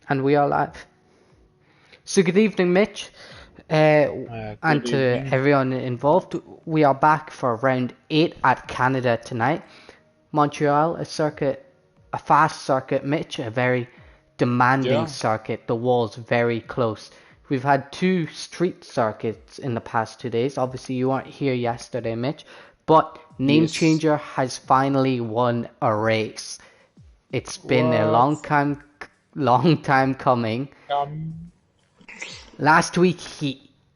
And we are live. So good evening, Mitch, and Good to evening. everyone involved. We are back for round 8 at Canada tonight. Montreal, a fast circuit, Mitch, a very demanding Yeah, circuit. The wall's very close. We've had two street circuits in the past 2 days. Obviously, you weren't here yesterday, Mitch, but Name yes. Changer has finally won a race. It's been a What? long time coming. Um, Last week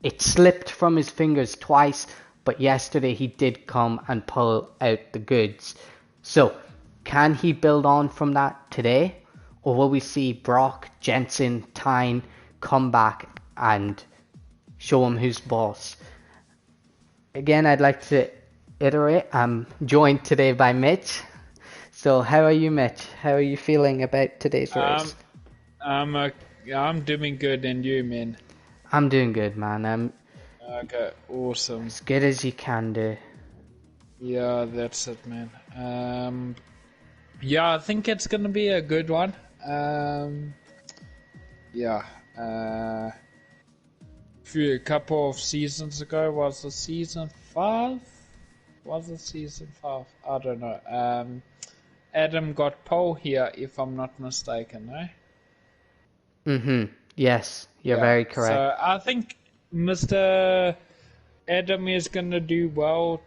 it slipped from his fingers twice, but yesterday he did come and pull out the goods. So, can he build on from that today? Or will we see Brock, Jensen, Tyne come back and show him who's boss? Again, I'd like to iterate. I'm joined today by Mitch. So, how are you, Mitch? How are you feeling about today's race? I'm, I'm, uh, I'm doing good, and you, man. I'm doing good, man. I'm Okay, awesome. as good as you can do. Yeah, that's it, man. Yeah, I think it's gonna be a good one. Yeah. A couple of seasons ago was the season 5. Was it season 5? I don't know. Adam got pole here, if I'm not mistaken, eh? Yes, you're Yeah, very correct. so I think Mr. Adam is gonna do well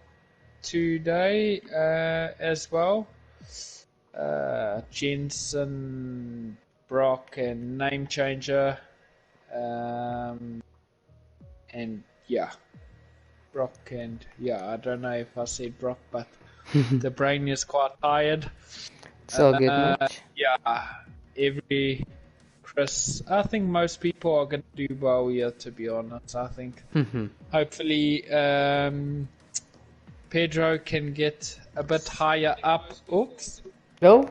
today as well. Jensen, Brock, and Name Changer, um, and yeah, Brock and yeah. I don't know if I said Brock, but the brain is quite tired. It's all good, Mitch. Yeah, every Chris. I think most people are gonna do well here. To be honest, I think. Hopefully, Pedro can get a bit higher up. Oops. Oh,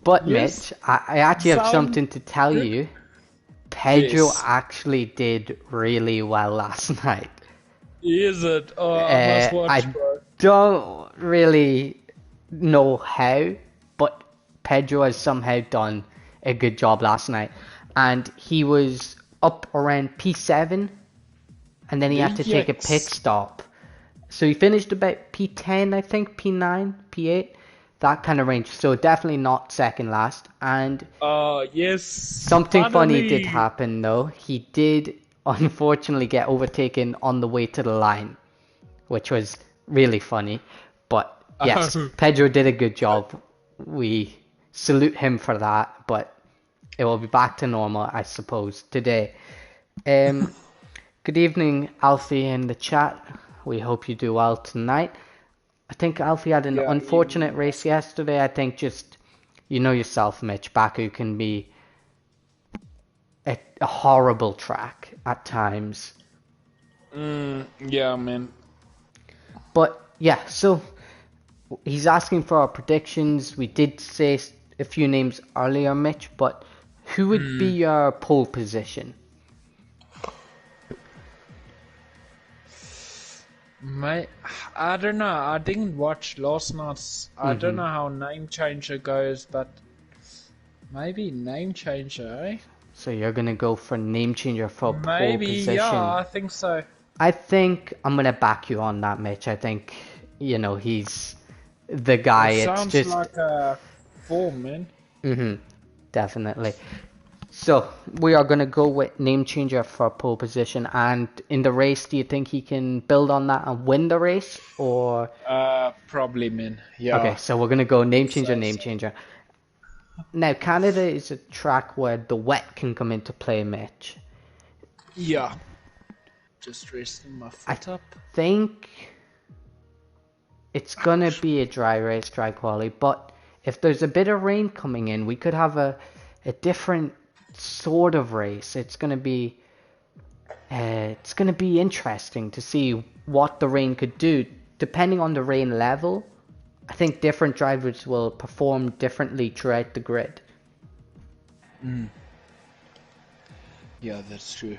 but Yes. Mitch, I actually have Sound something to tell good? you. Pedro Yes. actually did really well last night. Is it? Oh, I must watch, I bro. don't really know how, but Pedro has somehow done a good job last night. And he was up around P7, and then he had to take a pit Yikes. stop. So he finished about P10, I think, P9, P8, that kind of range. So definitely not second last. And Yes. something funny did Finally. happen though. He did unfortunately get overtaken on the way to the line, which was really funny. But yes, Oh. Pedro did a good job. We salute him for that, but it will be back to normal, I suppose, today. Um, Good evening, Alfie in the chat. We hope you do well tonight. I think Alfie had an Yeah, unfortunate evening, race Alfie. yesterday. I think just, you know yourself, Mitch, Baku can be a horrible track at times. Yeah, man. But yeah, so he's asking for our predictions. We did say a few names earlier, Mitch, but who would be your pole position? My, I don't know. I didn't watch last night's. I don't know how Name Changer goes, but maybe Name Changer, eh? So you're gonna go for name changer for pole Maybe, yeah, position. I think so. I think I'm gonna back you on that, Mitch. I think, he's the guy. It It's sounds just, like a form, man. definitely. So we are gonna go with name changer for pole position. And in the race, do you think he can build on that and win the race, or? Probably, man. Okay, Yeah, so we're gonna go name would changer, say name so. changer. Now Canada is a track where the wet can come into play, Mitch. Yeah. Just resting my I foot up. think it's gonna be a dry race, dry quality, but if there's a bit of rain coming in, we could have a different sort of race. It's gonna be interesting to see what the rain could do. Depending on the rain level, I think different drivers will perform differently throughout the grid. Yeah, that's true.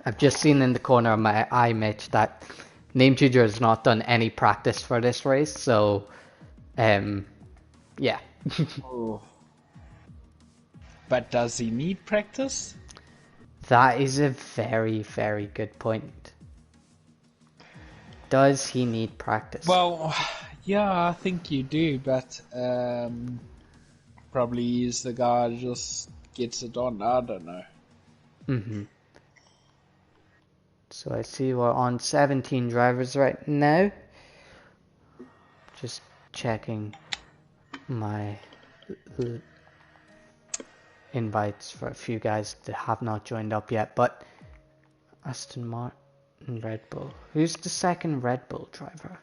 I've just seen in the corner of my eye, Mitch, that Name Changer has not done any practice for this race, so yeah. Oh. But does he need practice? That is a very, very good point. Does he need practice? Well, yeah, I think you do, but probably he's the guy who just gets it on. I don't know. So I see we're on 17 drivers right now. Just checking my invites for a few guys that have not joined up yet, but Aston Martin, Red Bull. Who's the second Red Bull driver?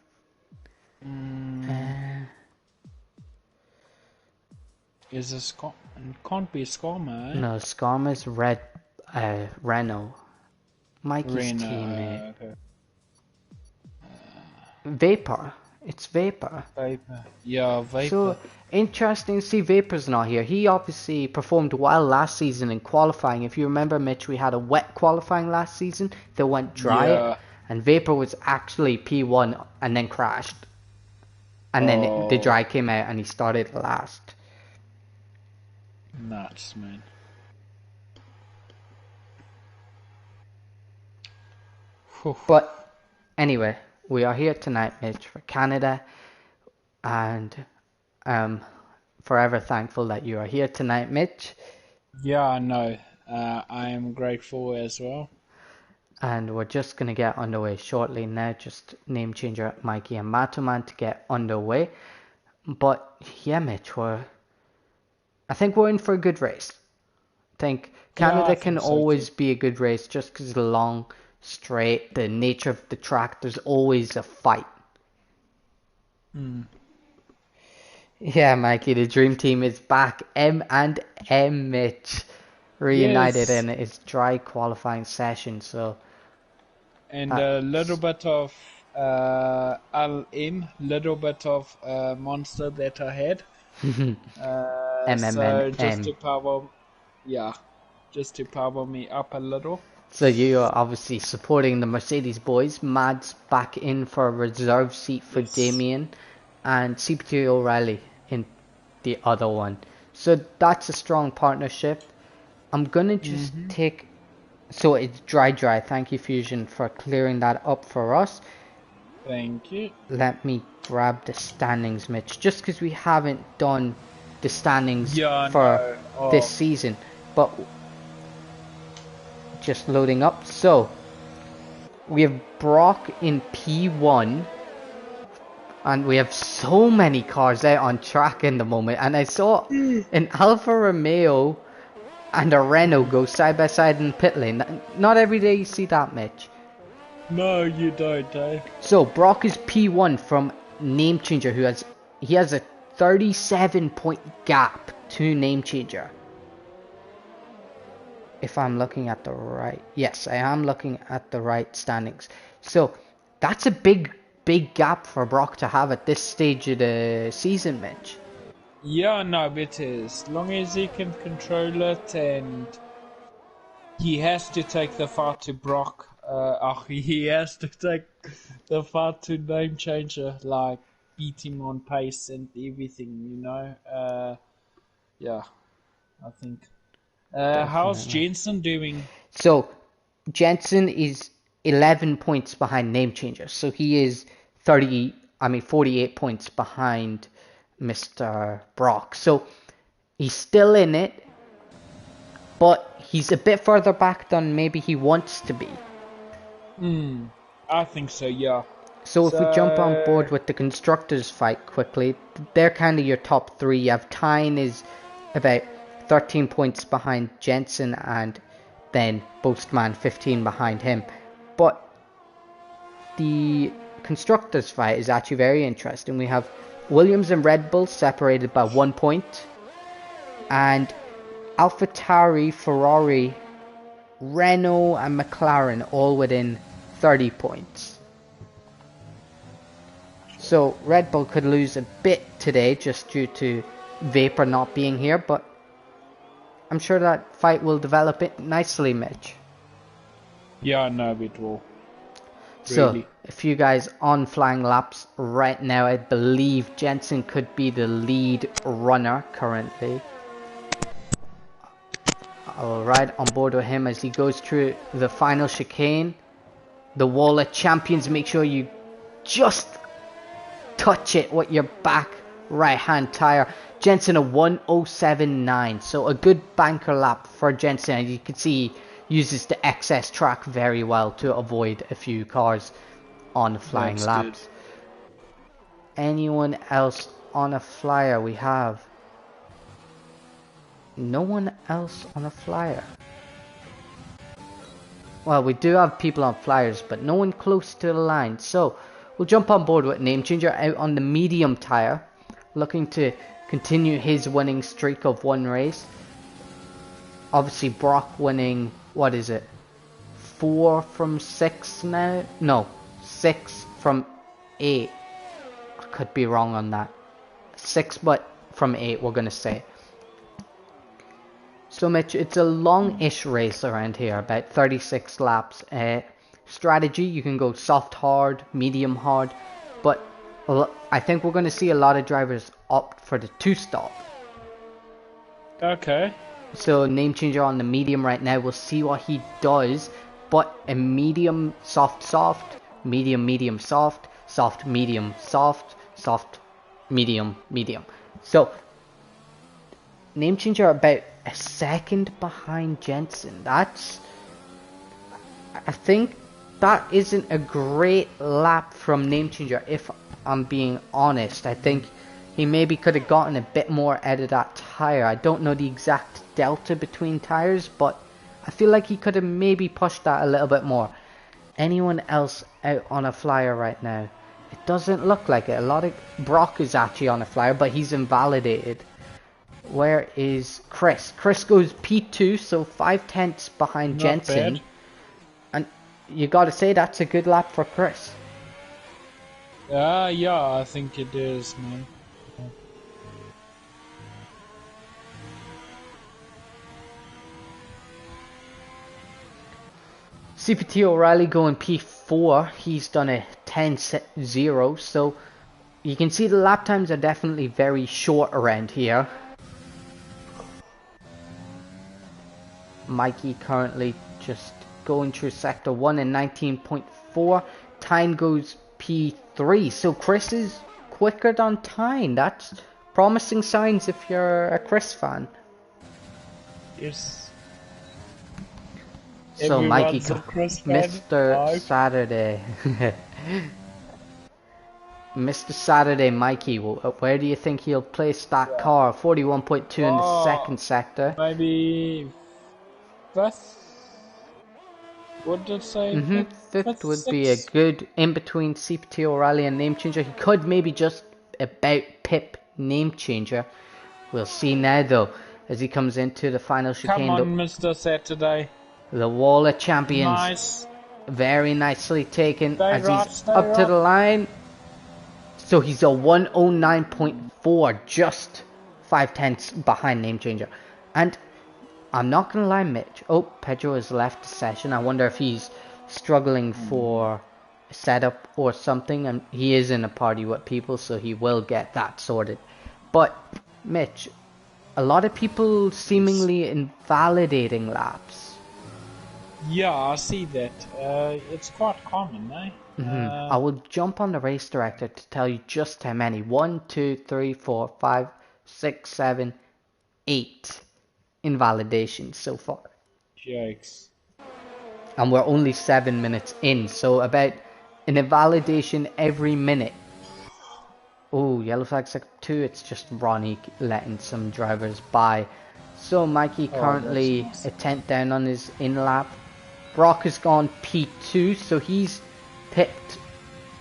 Is it can't be Skarma, eh? No, Skarma's Renault. Mikey's Renault, teammate. okay. Vapor. It's Vapor. Vapor. Yeah, Vapor. So interesting to see Vapor's not here. He obviously performed well last season in qualifying. If you remember, Mitch, we had a wet qualifying last season that went dry. Yeah. And Vapor was actually P1 and then crashed. And then the dry came out and he started last. Nuts, man. But anyway, we are here tonight, Mitch, for Canada, and forever thankful that you are here tonight, Mitch. Yeah, I know. I am grateful as well. And we're just going to get underway shortly now. Just name changer Mikey and Matuman to get underway. But yeah, Mitch, I think we're in for a good race. I think Canada can always be a good race just because it's long, straight, the nature of the track. There's always a fight. Yeah, Mikey, the dream team is back. M and M, Mitch, reunited in its dry qualifying session. So, and a little bit of LM, little bit of monster that I had. So just to power me up a little. So you are obviously supporting the Mercedes boys. Mads back in for a reserve seat for Damien, and CP2 O'Reilly in the other one. So that's a strong partnership. I'm gonna just take. So it's dry. Thank you, Fusion, for clearing that up for us. Thank you. Let me grab the standings, Mitch, just because we haven't done the standings for this season. But just loading up. So we have Brock in P1, and we have so many cars out on track in the moment. And I saw an Alfa Romeo and a Renault go side by side in pit lane. Not every day you see that, Mitch. No, you don't, eh? So Brock is P1 from Name Changer, he has a 37-point gap to Name Changer. If I'm looking at the right, yes, I am looking at the right standings. So that's a big gap for Brock to have at this stage of the season, Mitch. Yeah, no, it is. As long as he can control it, and he has to take the fight to Brock. He has to take the fight to Name Changer, like beat him on pace and everything, you know. Yeah, I think. How's Jensen doing? So Jensen is 11 points behind Name Changer. So he is 48 points behind Mr. Brock. So he's still in it, but he's a bit further back than maybe he wants to be. I think so, yeah. So if we jump on board with the constructors fight quickly, they're kind of your top three. You have Tyne is about 13 points behind Jensen, and then Boastman 15 behind him. But the constructors fight is actually very interesting. We have Williams and Red Bull separated by 1 point, and AlphaTauri, Ferrari, Renault and McLaren all within 30 points. So Red Bull could lose a bit today just due to Vapor not being here, but I'm sure that fight will develop it nicely, Mitch. Yeah, no, it will. So, really. A few guys on flying laps right now. I believe Jensen could be the lead runner currently. I will ride on board with him as he goes through the final chicane. The wall of champions, make sure you just touch it with your back right hand tire. Jensen a 1:07.9, so a good banker lap for Jensen. As you can see, he uses the excess track very well to avoid a few cars on the flying That's laps. Good. Anyone else on a flyer? We have no one else on a flyer. Well, we do have people on flyers, but no one close to the line. So we'll jump on board with Name Changer out on the medium tire, looking to continue his winning streak of one race. Obviously, Brock winning, what is it? 4 from 6 now? No, 6 from 8. I could be wrong on that. 6 but from 8, we're going to say. So Mitch, it's a long-ish race around here, about 36 laps. Strategy, you can go soft hard, medium hard, but I think we're going to see a lot of drivers opt for the 2-stop. Okay. So Name Changer on the medium right now, we'll see what he does, but a medium, soft, soft, medium, medium, soft, soft, medium, soft, soft, medium, medium. So Name Changer about a second behind Jensen. That's, I think that isn't a great lap from Name Changer, if I'm being honest. I think he maybe could have gotten a bit more out of that tire. I don't know the exact delta between tires, but I feel like he could have maybe pushed that a little bit more. Anyone else out on a flyer right now? It doesn't look like it. A lot of Brock is actually on a flyer, but he's invalidated. Where is Chris? Chris goes P2, so 5/10 behind Not Jensen. bad. And you gotta say that's a good lap for Chris. Yeah, I think it is, man. CPT O'Reilly going P4. He's done a 10.0, so you can see the lap times are definitely very short around here. Mikey currently just going through sector 1 in 19.4. Tyne goes P3, so Chris is quicker than Tyne. That's promising signs if you're a Chris fan. Yes. So Mikey, Everyone's a Chris fan. Mr. Saturday. Mr. Saturday, Mikey, where do you think he'll place that car? 41.2 in the second sector. Maybe 5th? Would it say 5th would be a good in between CPT O'Reilly and Name Changer. He could maybe just about pip Name Changer. We'll see now though, as he comes into the final chicane. Come on, Mr. Saturday. The Wall of Champions. Nice. Very nicely taken Stay as right, he's stay up to right. the line. So he's a 1:09.4, just 5/10 behind Name Changer. And I'm not gonna lie, Mitch. Oh, Pedro has left the session. I wonder if he's struggling for a setup or something. And he is in a party with people, so he will get that sorted. But Mitch, a lot of people seemingly invalidating laps. Yeah, I see that. It's quite common, eh? I will jump on the race director to tell you just how many. 1, 2, 3, 4, 5, 6, 7, 8 invalidations so far. Yikes. And we're only 7 minutes in, so about an invalidation every minute. Oh, yellow flag sector 2, it's just Ronnie letting some drivers by. So Mikey currently nice. a 10th down on his in-lap. Brock has gone P2, so he's pipped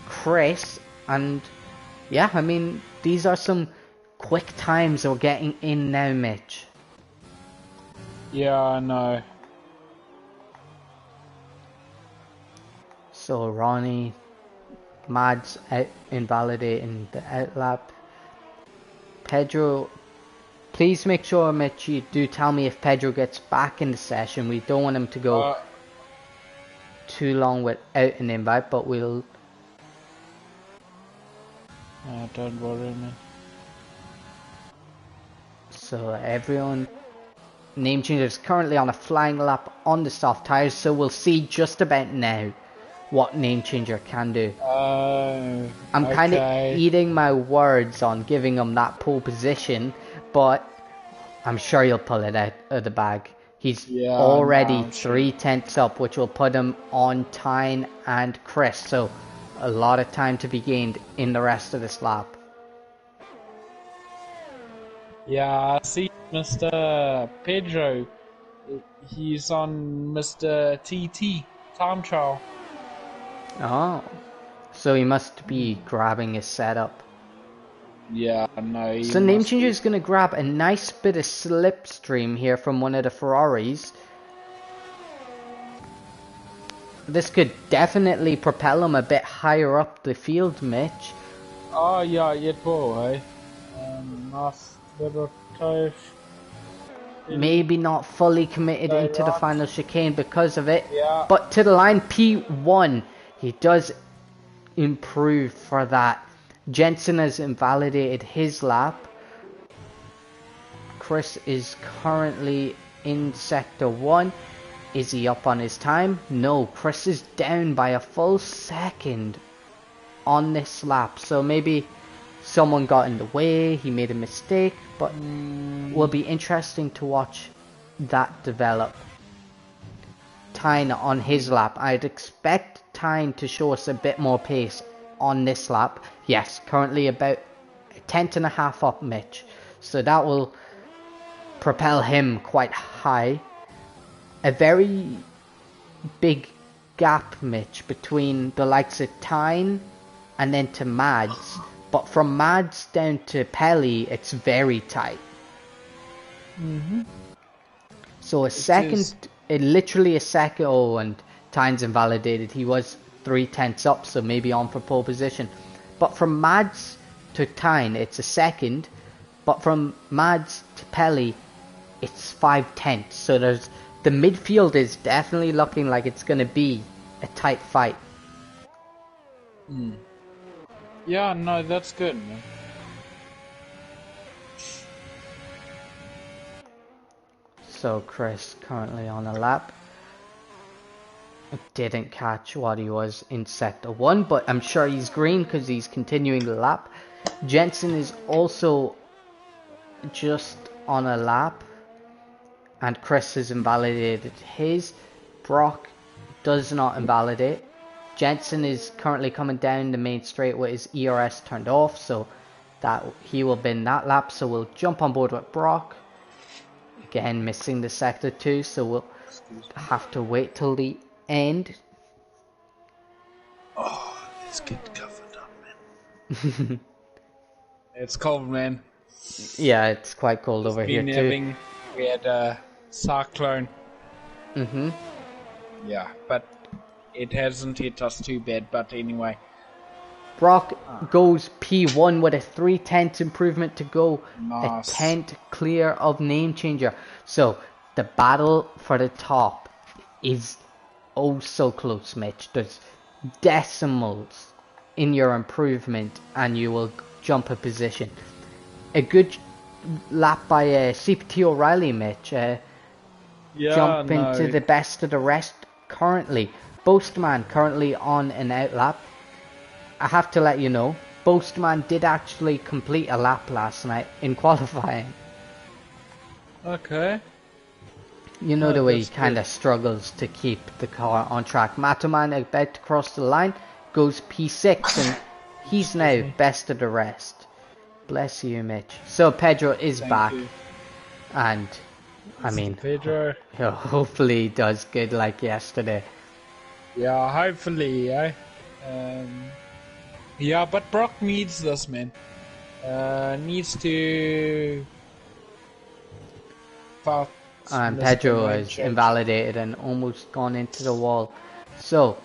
Chris. And yeah, I mean, these are some quick times we're getting in now, Mitch. Yeah, I know. So Ronnie, Mads out invalidating the outlap. Pedro, please make sure, Mitch, you do tell me if Pedro gets back in the session. We don't want him to go too long without an invite, but we'll... Don't worry, man. So everyone Name Changer is currently on a flying lap on the soft tires, so we'll see just about now what Name Changer can do. I'm kind of eating my words on giving him that pole position, but I'm sure he'll pull it out of the bag. He's already 3/10 up, which will put him on Tyne and Chris, so a lot of time to be gained in the rest of this lap. Yeah, I see Mr. Pedro. He's on Mr. TT, time trial. Oh, so he must be grabbing his setup. Yeah, no. So Name Changer is going to grab a nice bit of slipstream here from one of the Ferraris. This could definitely propel him a bit higher up the field, Mitch. Oh yeah, it will, eh? Nice little toe. Maybe not fully committed into the final chicane because of it. Yeah. But to the line, P1. He does improve for that. Jensen has invalidated his lap. Chris is currently in sector 1. Is he up on his time? No, Chris is down by a full second on this lap. So maybe someone got in the way, he made a mistake, but will be interesting to watch that develop. Tyne on his lap. I'd expect Tyne to show us a bit more pace on this lap. Yes, currently about a 10.5 up, Mitch. So that will propel him quite high. A very big gap, Mitch, between the likes of Tyne and then to Mads. But from Mads down to Pelly, it's very tight. So a second, literally a second. Oh, and Tyne's invalidated. He was 3/10 up, so maybe on for pole position. But from Mads to Tyne, it's a second. But from Mads to Pelly, it's 5/10. So the midfield is definitely looking like it's going to be a tight fight. Yeah, no, that's good, man. So Chris currently on a lap. Didn't catch what he was in sector 1, but I'm sure he's green because he's continuing the lap. Jensen is also just on a lap, and Chris has invalidated his. Brock does not invalidate. Jensen is currently coming down the main straight with his ERS turned off, so that he will bin that lap. So we'll jump on board with Brock. Again, missing the sector 2, so we'll have to wait till the end. Oh, let's get covered up, man. It's cold, man. Yeah, it's quite cold over here too. We had a cyclone. Yeah, but it hasn't hit us too bad, but anyway. Brock goes P1 with a 3/10 improvement to go. Nice. A 10th clear of Name Changer. So the battle for the top is oh so close, Mitch. There's decimals in your improvement and you will jump a position. A good lap by CPT O'Reilly, Mitch. Jump into the best of the rest currently. Boastman currently on an out lap. I have to let you know, Boastman did actually complete a lap last night in qualifying. Okay. You know the way he kind of struggles to keep the car on track. Matoman about to cross the line, goes P6 and he's now best of the rest. Bless you, Mitch. So Pedro is back. And I mean, Pedro. Hopefully he does good like yesterday. Yeah, hopefully, eh? Yeah, but Brock needs this, man. Needs to... And Pedro is invalidated and almost gone into the wall. So,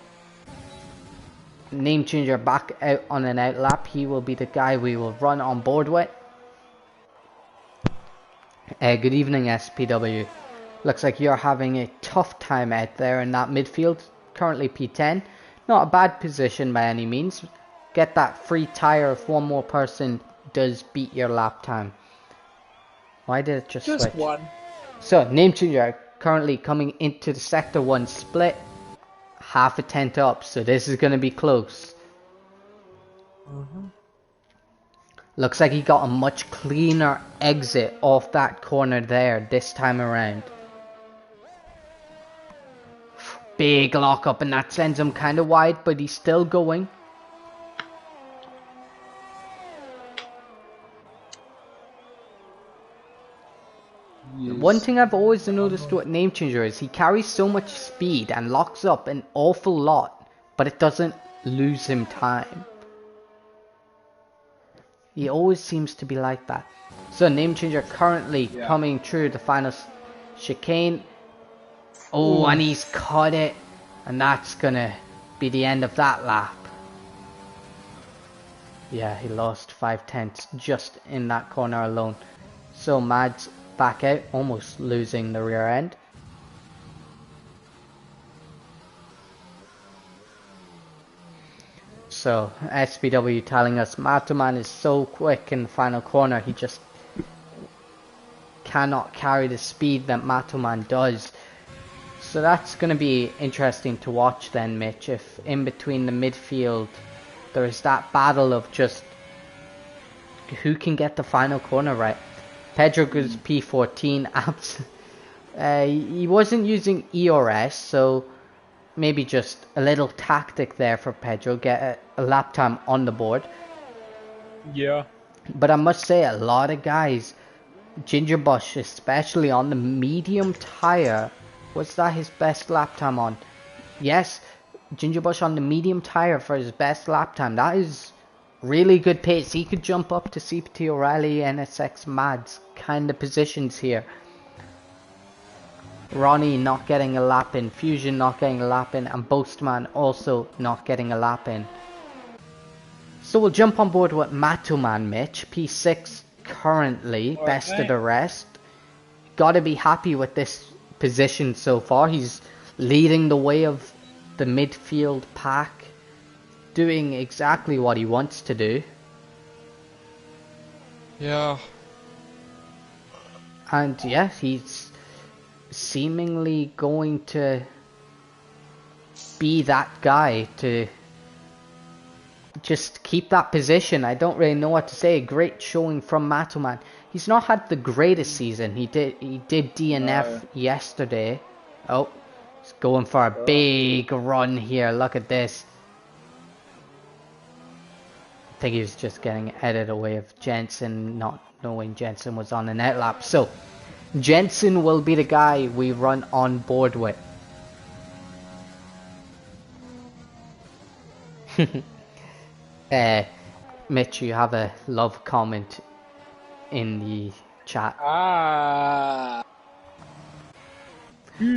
Name Changer back out on an out lap. He will be the guy we will run on board with. Good evening, SPW. Looks like you're having a tough time out there in that midfield. Currently P10. Not a bad position by any means. Get that free tire if one more person does beat your lap time. Why did it just switch? One. So, name changer currently coming into the sector 1 split. Half a tent up, so this is going to be close. Looks like he got a much cleaner exit off that corner there this time around. Big lock up, and that sends him kind of wide, but he's still going. Yes. One thing I've always noticed with Name Changer is he carries so much speed and locks up an awful lot, but it doesn't lose him time. He always seems to be like that. So Name Changer currently coming through the final chicane. Oh, and he's caught it. And that's gonna be the end of that lap. Yeah, he lost 5/10 just in that corner alone. So Mads back out, almost losing the rear end. So SPW telling us Matoman is so quick in the final corner, he just cannot carry the speed that Matoman does. So that's going to be interesting to watch then, Mitch, if in between the midfield there is that battle of just who can get the final corner right. Pedro goes P14. He wasn't using H.O.R, so maybe just a little tactic there for Pedro, get a lap time on the board. Yeah. But I must say, a lot of guys, Ginger Bush, especially on the medium tire, was that his best lap time on? Yes, Ginger Bush on the medium tire for his best lap time. That is really good pace. He could jump up to CPT O'Reilly, NSX Mads kind of positions here. Ronnie not getting a lap in, Fusion not getting a lap in, and Boastman also not getting a lap in. So we'll jump on board with Matoman, Mitch. P6 currently, okay. Best of the rest. Gotta be happy with this position so far. He's leading the way of the midfield pack, doing exactly what he wants to do. Yeah. And yeah, he's seemingly going to be that guy to just keep that position. I don't really know what to say. Great showing from Matoman. He's not had the greatest season. He did DNF yesterday. Oh, he's going for a big run here. Look at this. I think he was just getting headed away of Jensen, not knowing Jensen was on an outlap. So Jensen will be the guy we run on board with. Mitch, you have a love comment in the chat.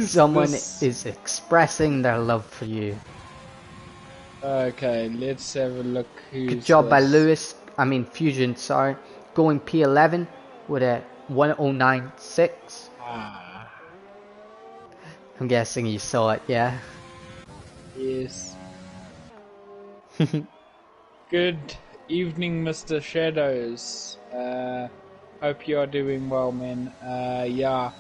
Someone is expressing their love for you. Okay, let's have a look. Good job by Fusion, sorry. Going P11 with a 109.6. I'm guessing you saw it, yeah? Yes. Good evening, Mr. Shadows. Hope you are doing well, man. Yeah,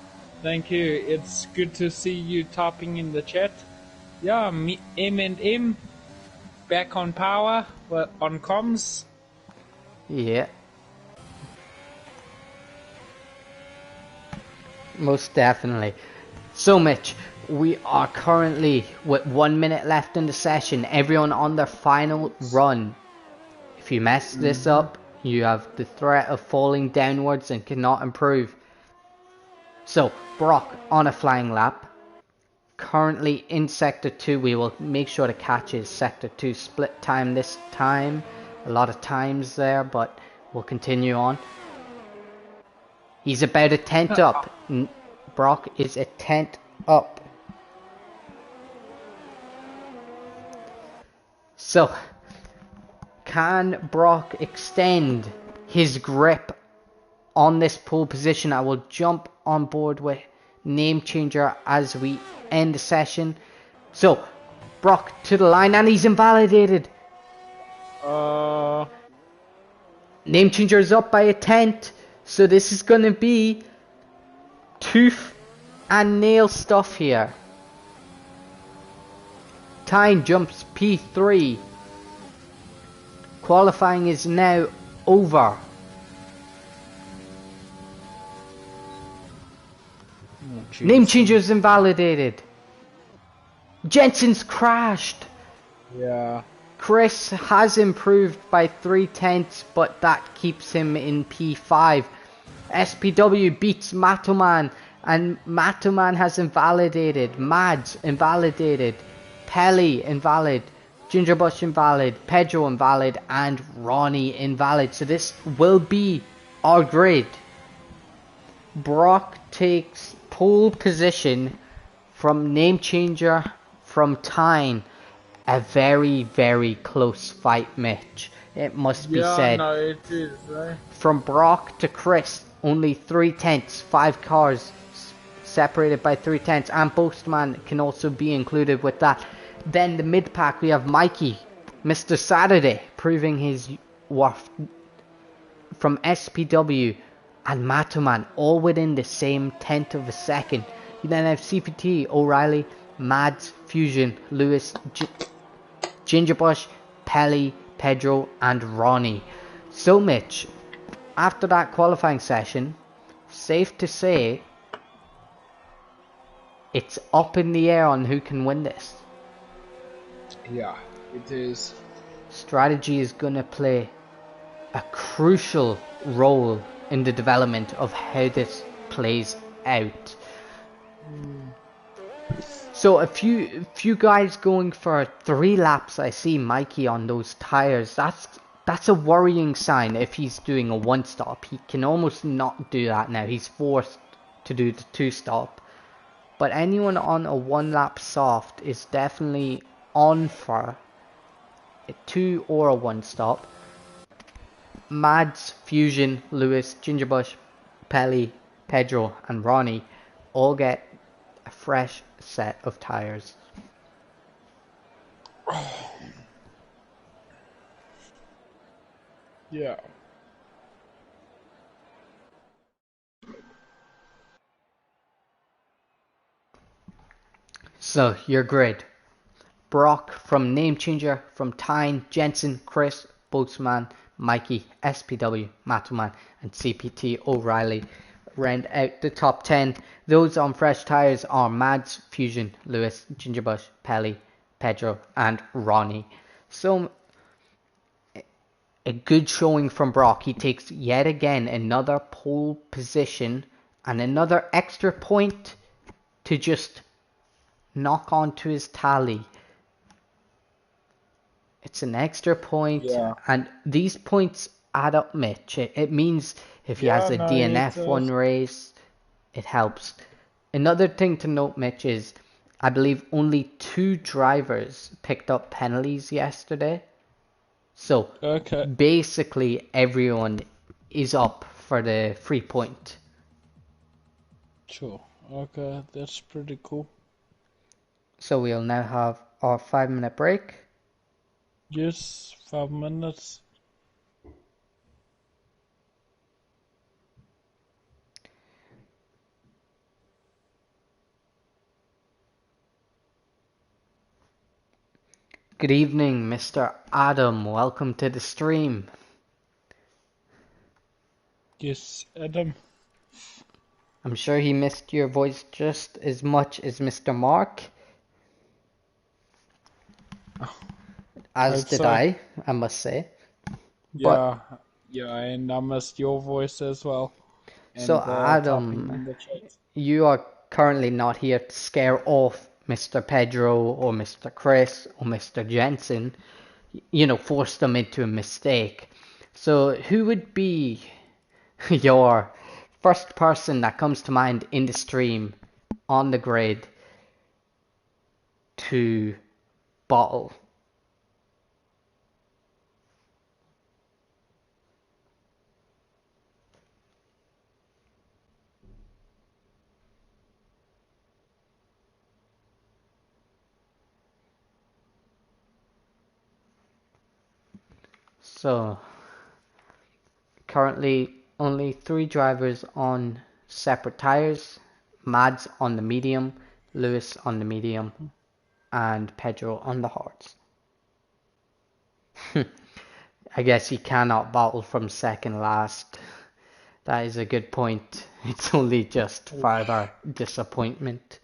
thank you. It's good to see you typing in the chat. Yeah, M&M back on power, on comms. Yeah. Most definitely. So Mitch, we are currently with 1 minute left in the session. Everyone on their final run. If you mess this up, you have the threat of falling downwards and cannot improve. So Brock on a flying lap. Currently in sector 2, we will make sure to catch his sector 2 split time this time. A lot of times there, but we'll continue on. He's about a tent up. Brock is a tent up. So, can Brock extend his grip on this pole position? I will jump on board with Name Changer as we end the session. So, Brock to the line, and he's invalidated. Name Changer is up by a tent. So this is going to be and nail stuff here. Tyne jumps P3. Qualifying is now over. Name changer is invalidated. Jensen's crashed. Yeah. Chris has improved by 3/10, but that keeps him in P5. SPW beats Matoman, and Matoman has invalidated. Mads invalidated. Pelly invalid. Gingerbush invalid. Pedro invalid. And Ronnie invalid. So this will be our grid. Brock takes pole position from name changer from Tyne. A very, very close fight, Mitch. It must be said. Yeah, no, it is, right? From Brock to Chris, only 3/10, 5 cars separated by 3/10, and Postman can also be included with that. Then the mid pack, we have Mikey, Mr. Saturday, proving his worth from SPW and Matoman, all within the same tenth of a second. You then have CPT, O'Reilly, Mads, Fusion, Lewis, Gingerbush, Pelly, Pedro, and Ronnie. So Mitch, after that qualifying session, safe to say, it's up in the air on who can win this. Yeah, it is. Strategy is going to play a crucial role in the development of how this plays out. So a few guys going for 3 laps. I see Mikey on those tires. That's a worrying sign. If he's doing a 1-stop, he can almost not do that now. He's forced to do the 2-stop. But anyone on a 1-lap soft is definitely on for a 2 or a 1-stop. Mads, Fusion, Lewis, Gingerbush, Pelly, Pedro, and Ronnie all get a fresh set of tires. Yeah. So your grid: Brock from name changer from Tyne, Jensen, Chris, Boatsman, Mikey, SPW, Matoman, and CPT O'Reilly round out the top 10. Those on fresh tires are Mads, Fusion, Lewis, Gingerbush, Pelly, Pedro, and Ronnie. So a good showing from Brock. He takes yet again another pole position and another extra point to just knock onto his tally. It's an extra point, Yeah. and these points add up, Mitch. It means if he has a No, DNF one race, it helps. Another thing to note, Mitch, is I believe only 2 drivers picked up penalties yesterday. So basically everyone is up for the 3 point. Sure. Okay, that's pretty cool. So we'll now have our 5-minute break. Yes, 5 minutes. Good evening, Mr. Adam. Welcome to the stream. Yes, Adam. I'm sure he missed your voice just as much as Mr. Mark. As did I must say. Yeah, and I missed your voice as well. So Adam, you are currently not here to scare off Mr. Pedro or Mr. Chris or Mr. Jensen, force them into a mistake. So who would be your first person that comes to mind in the stream on the grid to bottle? So currently only 3 drivers on separate tires. Mads on the medium, Lewis on the medium, and Pedro on the hards. I guess he cannot battle from second last. That is a good point. It's only just further disappointment.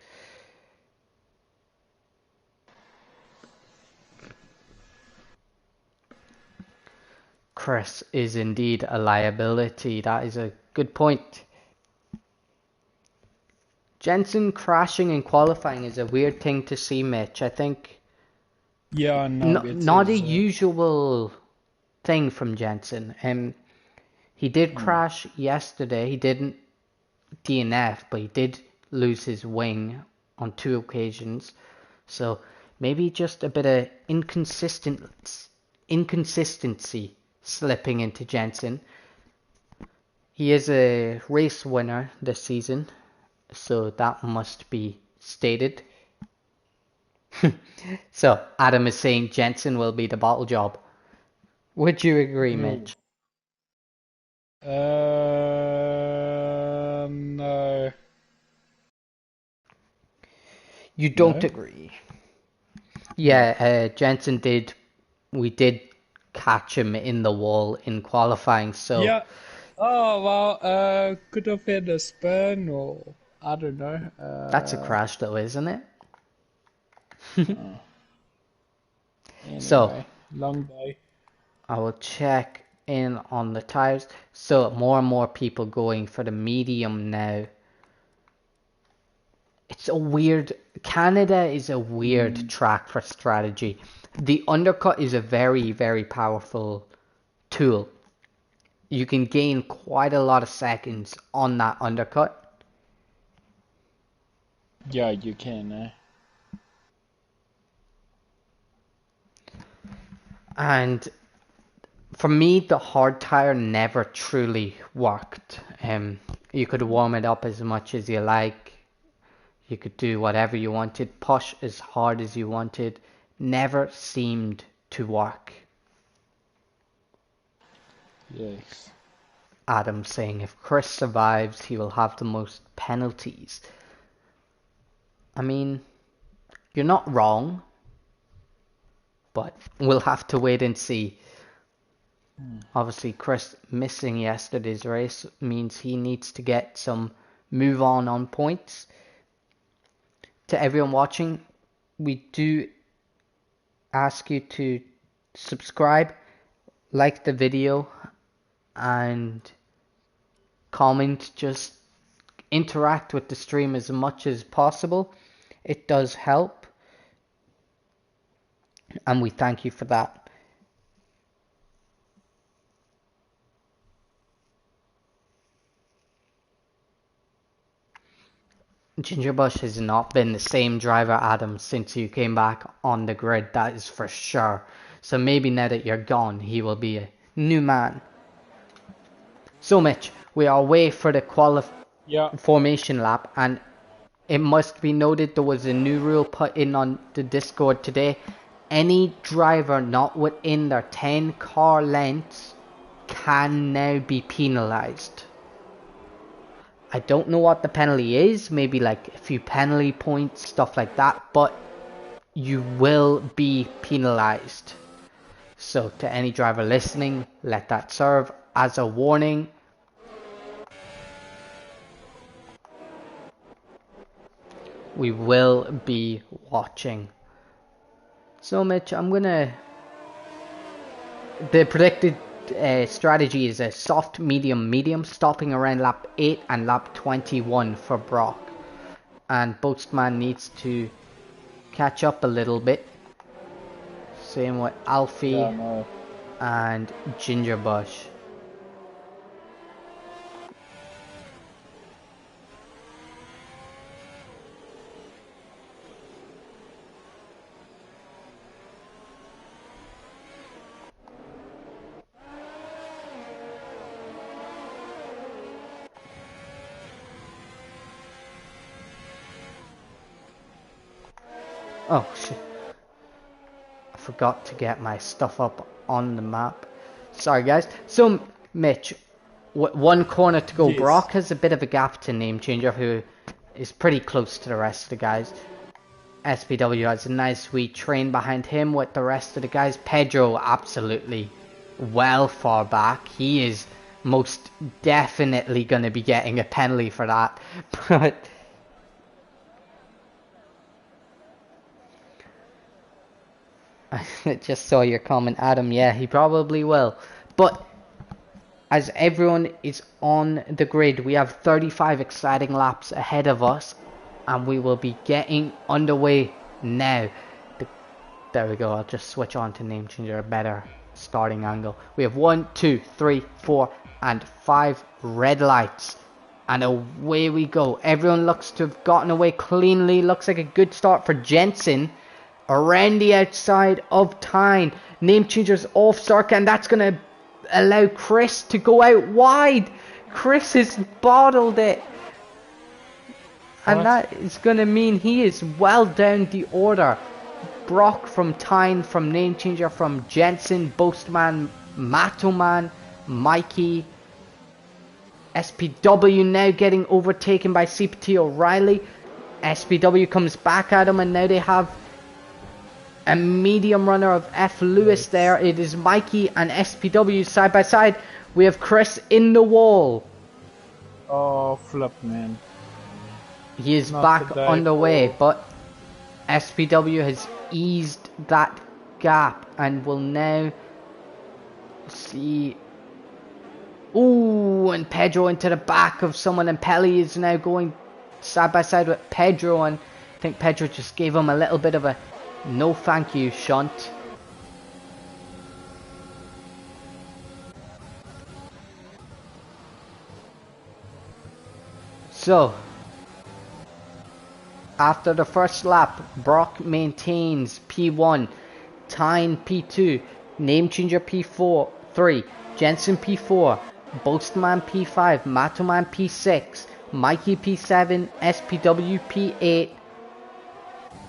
Chris is indeed a liability. That is a good point. Jensen crashing in qualifying is a weird thing to see, Mitch. I think Yeah, no, it not a is. usual thing from Jensen. He did crash yesterday. He didn't DNF, but he did lose his wing on 2 occasions. So maybe just a bit of inconsistency slipping into Jensen. He is a race winner this season, so that must be stated. So Adam is saying Jensen will be the bottle job. Would you agree, Mitch? No. You don't No? agree. No. Yeah, Jensen did. We did catch him in the wall in qualifying, so Yeah. Oh, well, could have been a spin or I don't know. that's a crash though, isn't it? So Anyway, long day. I will check in on the tires. So more and more people going for the medium now. It's a weird, Canada is a weird track for strategy. The undercut is a very, very powerful tool. You can gain quite a lot of seconds on that undercut. Yeah, you can. And for me, the hard tire never truly worked. You could warm it up as much as you like. You could do whatever you wanted, push as hard as you wanted. Never seemed to work. Yes. Adam saying if Chris survives, he will have the most penalties. I mean, you're not wrong, but we'll have to wait and see. Obviously, Chris missing yesterday's race means he needs to get some move on points. To everyone watching, we do ask you to subscribe, like the video, and comment. Just interact with the stream as much as possible. It does help, and we thank you for that. Ginger Bush has not been the same driver, Adam, since you came back on the grid, that is for sure. So maybe now that you're gone, he will be a new man. So Mitch, we are away for the formation lap, and it must be noted there was a new rule put in on the Discord today. Any driver not within their 10 car lengths can now be penalised. I don't know what the penalty is, maybe like a few penalty points, stuff like that, but you will be penalised. So to any driver listening, let that serve as a warning. We will be watching. So Mitch, the predicted strategy is a soft medium, stopping around lap 8 and lap 21 for Brock. And Boatman needs to catch up a little bit. Same with Alfie and Ginger Bush. Oh shit. I forgot to get my stuff up on the map. Sorry guys. So Mitch, one corner to go. Yes. Brock has a bit of a gap to Name Changer, who is pretty close to the rest of the guys. SPW has a nice wee train behind him with the rest of the guys. Pedro absolutely well far back. He is most definitely going to be getting a penalty for that. But I just saw your comment, Adam. Yeah, he probably will. But as everyone is on the grid, we have 35 exciting laps ahead of us, and we will be getting underway now. There we go. I'll just switch on to name changer, a better starting angle. We have 1, 2, 3, 4, and 5 red lights, and away we go. Everyone looks to have gotten away cleanly. Looks like a good start for Jensen. Around the outside of Tyne. Name changer's off circuit, and that's going to allow Chris to go out wide. Chris has bottled it. And that is going to mean he is well down the order. Brock from Tyne, from name changer, from Jensen, Boastman, Matoman, Mikey. SPW now getting overtaken by CPT O'Reilly. SPW comes back at him, and now they have a medium runner of F. Lewis there. It is Mikey and SPW side by side. We have Chris in the wall. Oh, flip, man. He is back on the way, but SPW has eased that gap and will now see. Ooh, and Pedro into the back of someone, and Pelly is now going side by side with Pedro, and I think Pedro just gave him a little bit of a no thank you shunt. So after the first lap, Brock maintains P1, Tyne P2, name changer P4, 3, Jensen P4, Boastman P5, Matoman P6, Mikey P7, SPW P8,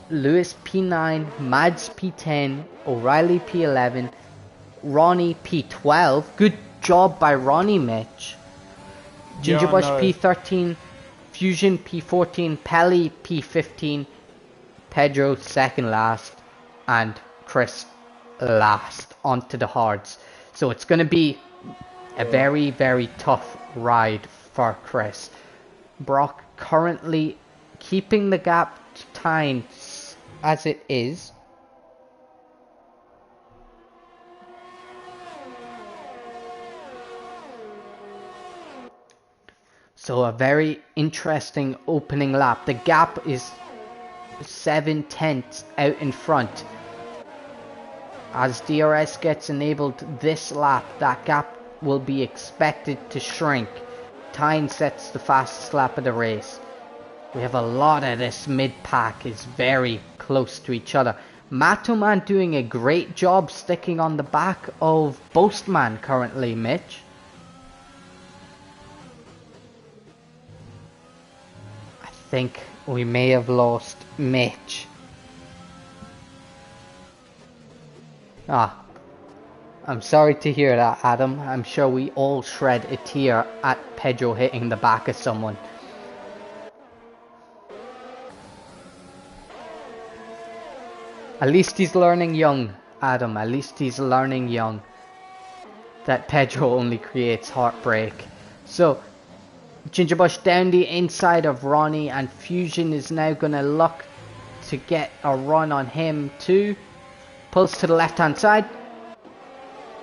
Lewis P9, Mads P10, O'Reilly P11, Ronnie P12. Good job by Ronnie, Mitch. Gingerbush P13, Fusion P14, Pelly P15, Pedro second last, and Chris last onto the hards. So it's going to be a very, very tough ride for Chris. Brock currently keeping the gap to Tyne as it is. So a very interesting opening lap. The gap is 7 tenths out in front. As DRS gets enabled this lap, that gap will be expected to shrink. Tyne sets the fastest lap of the race. We have a lot of this mid-pack is very close to each other. Matoman doing a great job sticking on the back of Boastman currently, Mitch. I think we may have lost Mitch. I'm sorry to hear that, Adam. I'm sure we all shred a tear at Pedro hitting the back of someone. At least he's learning young, Adam. At least he's learning young that Pedro only creates heartbreak. So, Gingerbush down the inside of Ronnie, and Fusion is now going to look to get a run on him too. Pulls to the left hand side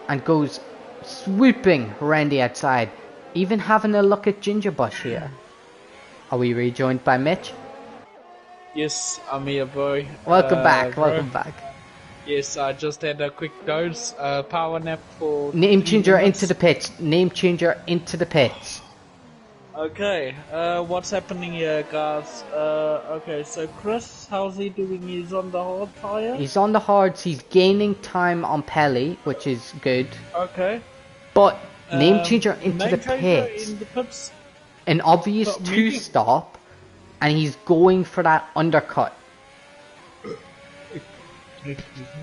and goes swooping around the outside. Even having a look at Gingerbush here. Are we rejoined by Mitch? Yes, I'm here, boy. Welcome back, bro. welcome back. Yes, I just had a quick dose, power nap for Name changer 3 minutes. into the pits. Name changer into the pits. Okay, what's happening here, guys? Okay, so Chris, how's he doing? He's on the hard tire? He's on the hards, he's gaining time on Pelly, which is good. Okay. But name changer into name the changer pits. in the pits. An obvious But two stop, and he's going for that undercut.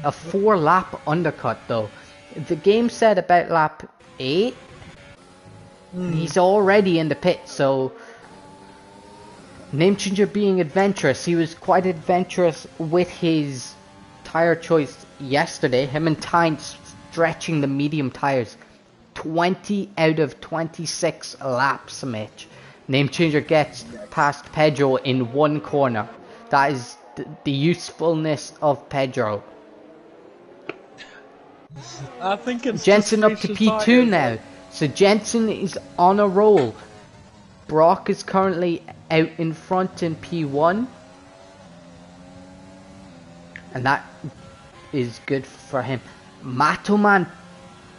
A 4-lap undercut though. The game said about lap 8. He's already in the pit, so Name Changer being adventurous. He was quite adventurous with his tire choice yesterday. Him and Tyne stretching the medium tires. 20 out of 26 laps, Mitch. Name Changer gets past Pedro in one corner. That is the usefulness of Pedro. I think it's Jensen up to P2 now. So Jensen is on a roll. Brock is currently out in front in P1. And that is good for him. Matoman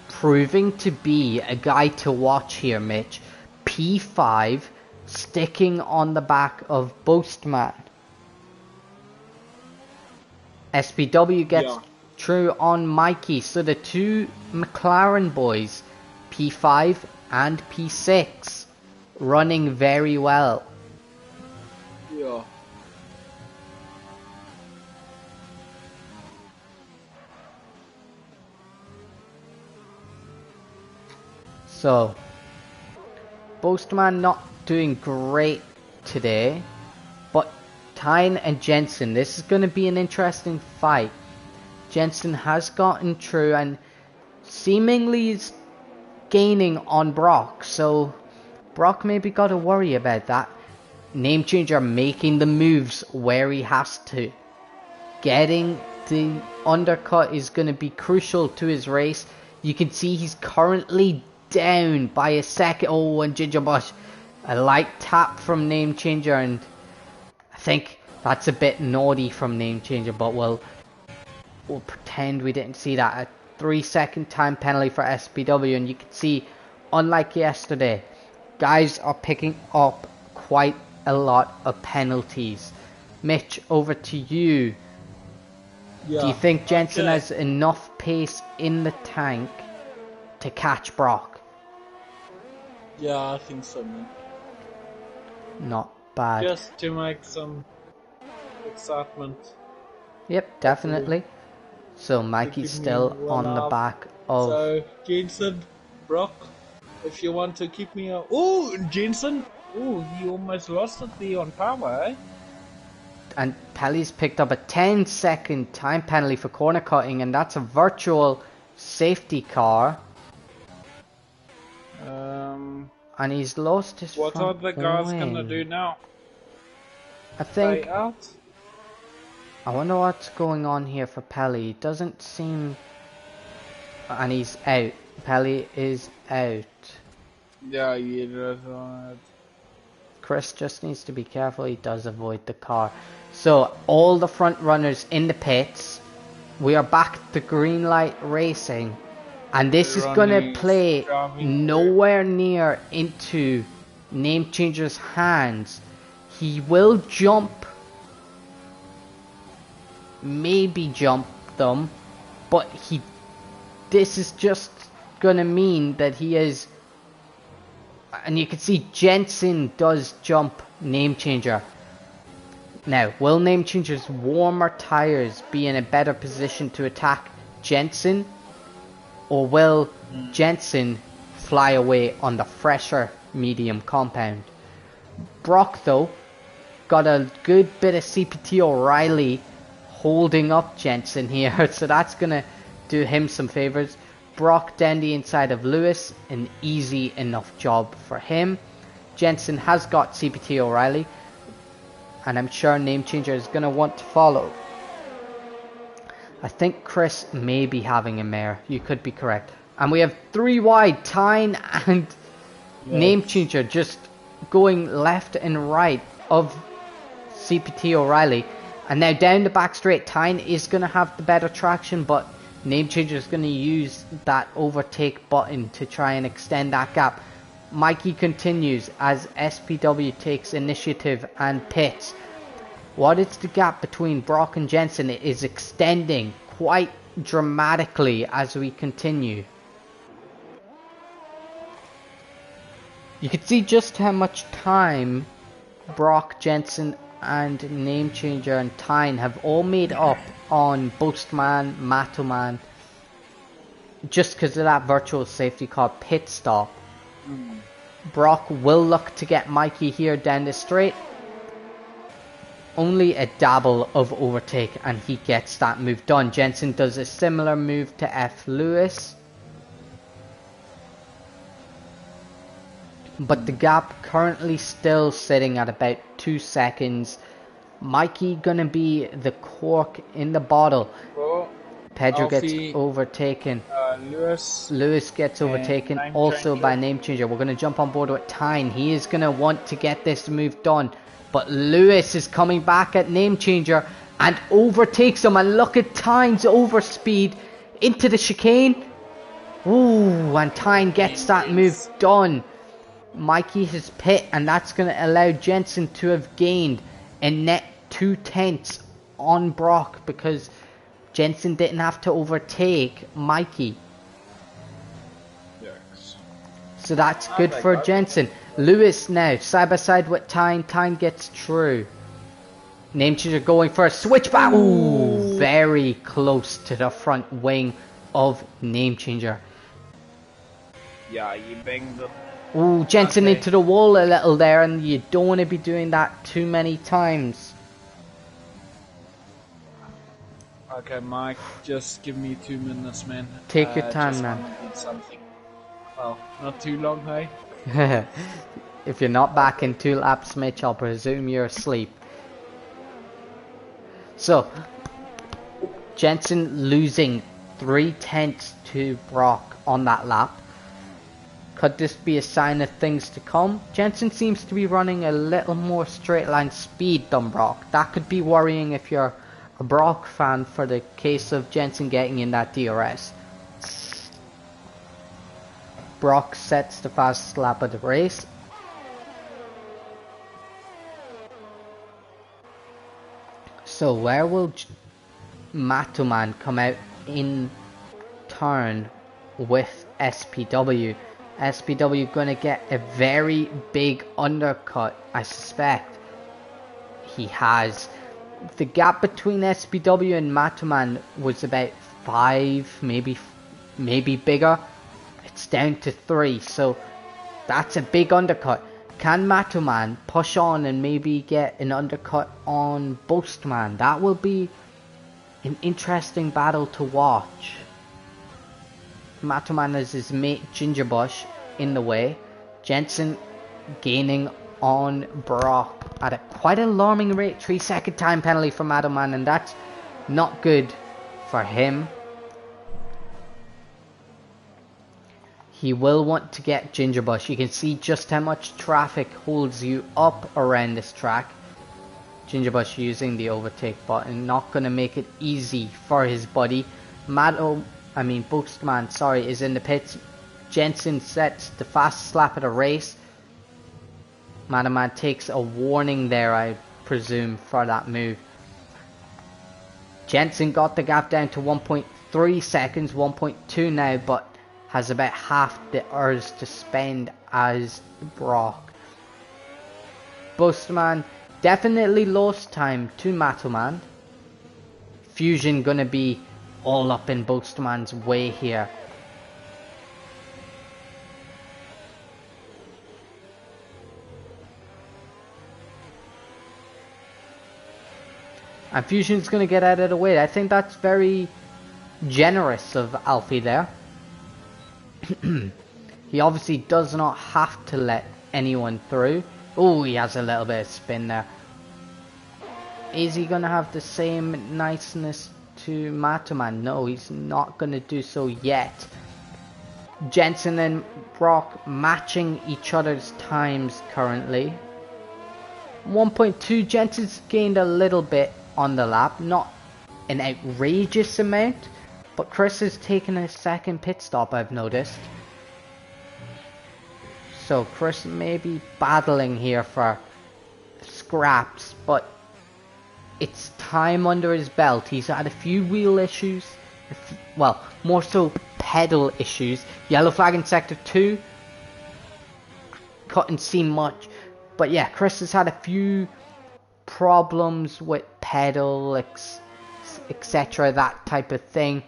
proving to be a guy to watch here, Mitch. P5 sticking on the back of Boastman. SPW gets through on Mikey. So the two McLaren boys, P5 and P6, running very well. Yeah. So, Boastman not doing great today, but Tyne and Jensen, this is going to be an interesting fight. Jensen has gotten through and seemingly is gaining on Brock, so Brock maybe got to worry about that. Name Changer making the moves where he has to. Getting the undercut is going to be crucial to his race. You can see he's currently down by a second. Oh, and Ginger Bush, a light tap from Name Changer, and I think that's a bit naughty from Name Changer, but we'll pretend we didn't see that. A 3-second time penalty for SPW, and you can see, unlike yesterday, guys are picking up quite a lot of penalties. Mitch, over to you. Do you think Jensen has enough pace in the tank to catch Brock? Yeah, I think so, man. Not bad. Just to make some excitement. Yep, definitely. So Mikey's still on the back of... So, Jensen, Brock, if you want to keep me... Oh, Jensen! Oh, he almost lost it there on power, eh? And Pelly's picked up a 10-second time penalty for corner cutting, and that's a virtual safety car. And he's lost his What are front the guys wing. gonna do now? I think... Stay out? I wonder what's going on here for Pelly. It doesn't seem... And he's out. Pelly is out. Yeah, you right. Chris just needs to be careful. He does avoid the car. So, all the front runners in the pits. We are back to green light racing. And this is going to play nowhere near into Name Changer's hands. He will jump. Maybe jump them. But this is just going to mean that he is... And you can see Jensen does jump Name Changer. Now, will Name Changer's warmer tyres be in a better position to attack Jensen? Or will Jensen fly away on the fresher medium compound? Brock, though, got a good bit of CPT O'Reilly holding up Jensen here. So that's going to do him some favours. Brock down the inside of Lewis, an easy enough job for him. Jensen has got CPT O'Reilly, and I'm sure Name Changer is going to want to follow. I think Chris may be having a mare. You could be correct. And we have 3 wide, Tyne and Name Changer just going left and right of CPT O'Reilly. And now down the back straight, Tyne is going to have the better traction, but Name Changer is going to use that overtake button to try and extend that gap. Mikey continues as SPW takes initiative and pits. What is the gap between Brock and Jensen? It is extending quite dramatically as we continue. You can see just how much time Brock, Jensen and Name Changer and Tyne have all made up on Boastman, Matoman, just because of that virtual safety car pit stop. Brock will look to get Mikey here down the straight. only a dabble of overtake and he gets that move done. Jensen does a similar move to F. Lewis. But the gap currently still sitting at about 2 seconds. Mikey gonna be the cork in the bottle. Oh, Pedro Alfie, gets overtaken. Lewis Gets overtaken also by Name Changer. We're going to jump on board with Tyne. He is going to want to get this move done. But Lewis is coming back at Name Changer and overtakes him. And look at Tyne's overspeed into the chicane. Ooh, and Tyne gets that move done. Mikey has pit, and that's going to allow Jensen to have gained a net 2/10 on Brock because Jensen didn't have to overtake Mikey. Yes. So that's good for Jensen. Lewis now side by side with Tyne. Tyne gets through. Name Changer going for a switchback. Ooh, very close to the front wing of Name Changer. Yeah, you banged the... Ooh, Jensen into the wall a little there, and you don't want to be doing that too many times. Okay, Mike, just give me 2 minutes, man. Take your time, just man. wanna do something. Well, not too long, hey? If you're not back in 2 laps, Mitch, I'll presume you're asleep. So, Jensen losing 3/10 to Brock on that lap. Could this be a sign of things to come? Jensen seems to be running a little more straight line speed than Brock. That could be worrying if you're a Brock fan for the case of Jensen getting in that DRS. Brock sets the fastest lap of the race. So where will Matoman come out in turn with SPW? SPW gonna get a very big undercut, I suspect. He has. The gap between SPW and Matoman was about 5, maybe bigger. It's down to 3, so that's a big undercut. Can Matoman push on and maybe get an undercut on Boastman? That will be an interesting battle to watch. Matoman has his mate Gingerbush in the way. Jensen gaining on Brock at a quite alarming rate. 3-second time penalty for Matoman, and that's not good for him. He will want to get Gingerbush. You can see just how much traffic holds you up around this track. Gingerbush using the overtake button, not going to make it easy for his buddy. Boastman, sorry, is in the pits. Jensen sets the fastest lap of the race. Matoman takes a warning there, I presume, for that move. Jensen got the gap down to 1.3 seconds, 1.2 now, but has about half the hours to spend as Brock. Boastman definitely lost time to Matoman. Fusion gonna be all up in Boastman's way here. And Fusion's gonna get out of the way. I think that's very generous of Alfie there. He obviously does not have to let anyone through. Oh, he has a little bit of spin there. Is he gonna have the same niceness to Matoman? No, he's not gonna do so yet. Jensen and Brock matching each other's times currently. 1.2, Jensen's gained a little bit on the lap, not an outrageous amount, but Chris has taken a second pit stop, I've noticed. So Chris may be battling here for scraps, but it's time under his belt. He's had a few wheel issues, well, more so pedal issues. Yellow flag in sector 2. Couldn't see much, but yeah, Chris has had a few problems with pedal, etc., that type of thing.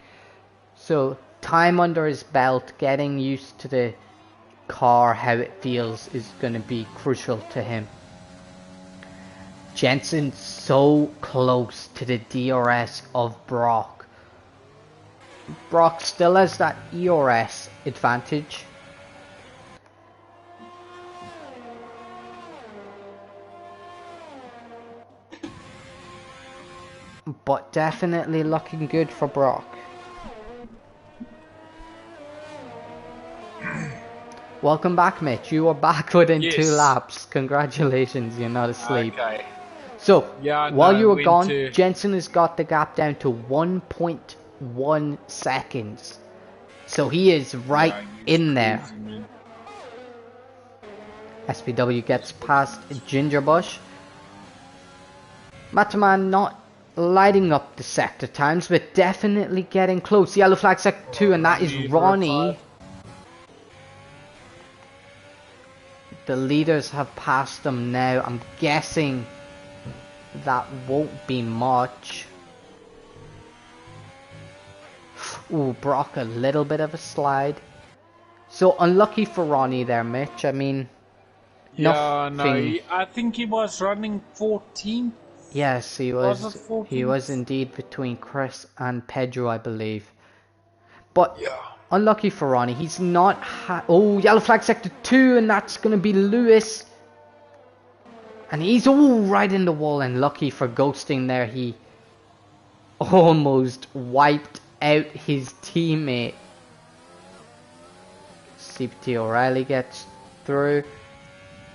So time under his belt, getting used to the car, how it feels, is going to be crucial to him. Jensen so close to the DRS of Brock. Brock still has that ERS advantage. But definitely looking good for Brock. Welcome back, Mitch. You are back within 2 laps. Congratulations, you're not asleep. Okay. So, yeah, while no, you were gone, to... Jensen has got the gap down to 1.1 seconds. So he is right in there. SPW gets past Gingerbush. Mataman not lighting up the sector times, but definitely getting close. Yellow flag sector 2, and that is Ronnie. The leaders have passed them now. I'm guessing that won't be much. Ooh, Brock, a little bit of a slide. So unlucky for Ronnie there, Mitch. I mean, yeah, no, I think he was running 14th. Yes, he was. He was indeed between Chris and Pedro, I believe. But yeah, unlucky for Ronnie. He's not. Oh, yellow flag sector 2, and that's going to be Lewis. And he's right in the wall. And lucky for ghosting there, he almost wiped out his teammate. CPT O'Reilly gets through.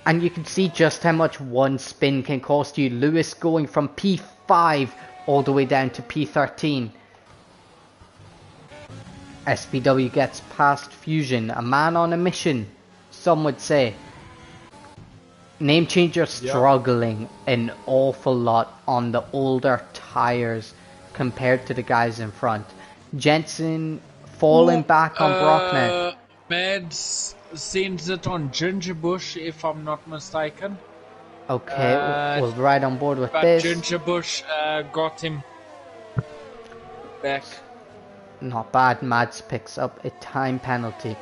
And you can see just how much one spin can cost you. Lewis going from P5 all the way down to P13. SPW gets past Fusion. A man on a mission, some would say. Name Changer struggling an awful lot on the older tires compared to the guys in front. Jensen falling back on Brock now. Mads sends it on Gingerbush, if I'm not mistaken. Okay, we'll ride on board with this. But Gingerbush got him back. Not bad. Mads picks up a time penalty.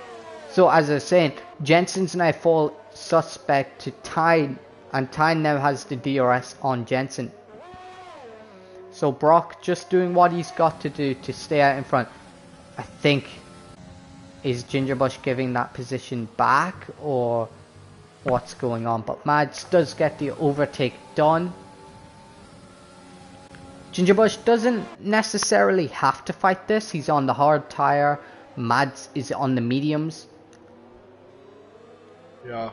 So as I was saying, Jensen's now fall suspect to Tyne, and Tyne now has the DRS on Jensen. So Brock just doing what he's got to do to stay out in front. I think, is Gingerbush giving that position back, or what's going on? But Mads does get the overtake done. Gingerbush doesn't necessarily have to fight this. He's on the hard tire. Mads is on the mediums. Yeah.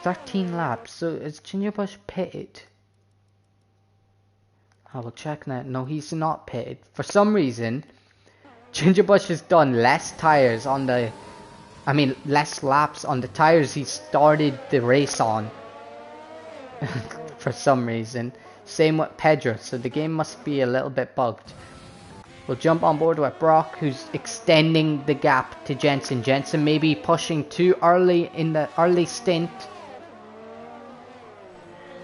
13 laps. So is Gingerbush pitted? I will check now. No, he's not pitted. For some reason, Gingerbush has done less tires on the... less laps on the tires he started the race on. For some reason. Same with Pedro, so the game must be a little bit bugged. We'll jump on board with Brock, who's extending the gap to Jensen. Jensen maybe pushing too early in the early stint.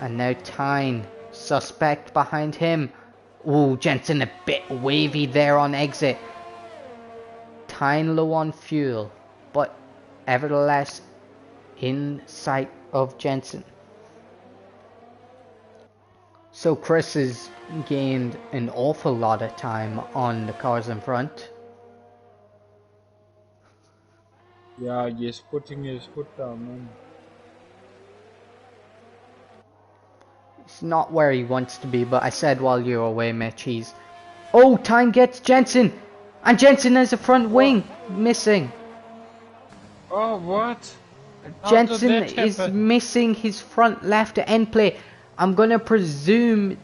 And now Tyne, suspect behind him. Ooh, Jensen a bit wavy there on exit. Tyne low on fuel, but nevertheless in sight of Jensen. So Chris has gained an awful lot of time on the cars in front. Yeah, he's putting his foot down, man. It's not where he wants to be, but I said while you were away, Mitch, he's... Oh, Tyne gets Jensen! And Jensen has a front wing missing. Oh, what? Jensen is missing his front left end plate. I'm going to presume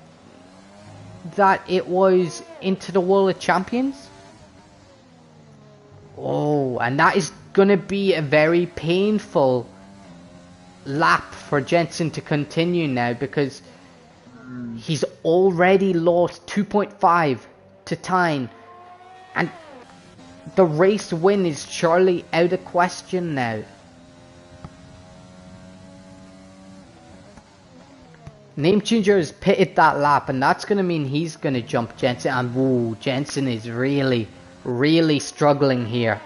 that it was into the World of Champions. Oh, and that is going to be a very painful lap for Jensen to continue now, because he's already lost 2.5 to Tyne. And the race win is surely out of question now. Name Changer has pitted that lap, and that's going to mean he's going to jump Jensen. And whoa, Jensen is really, really struggling here.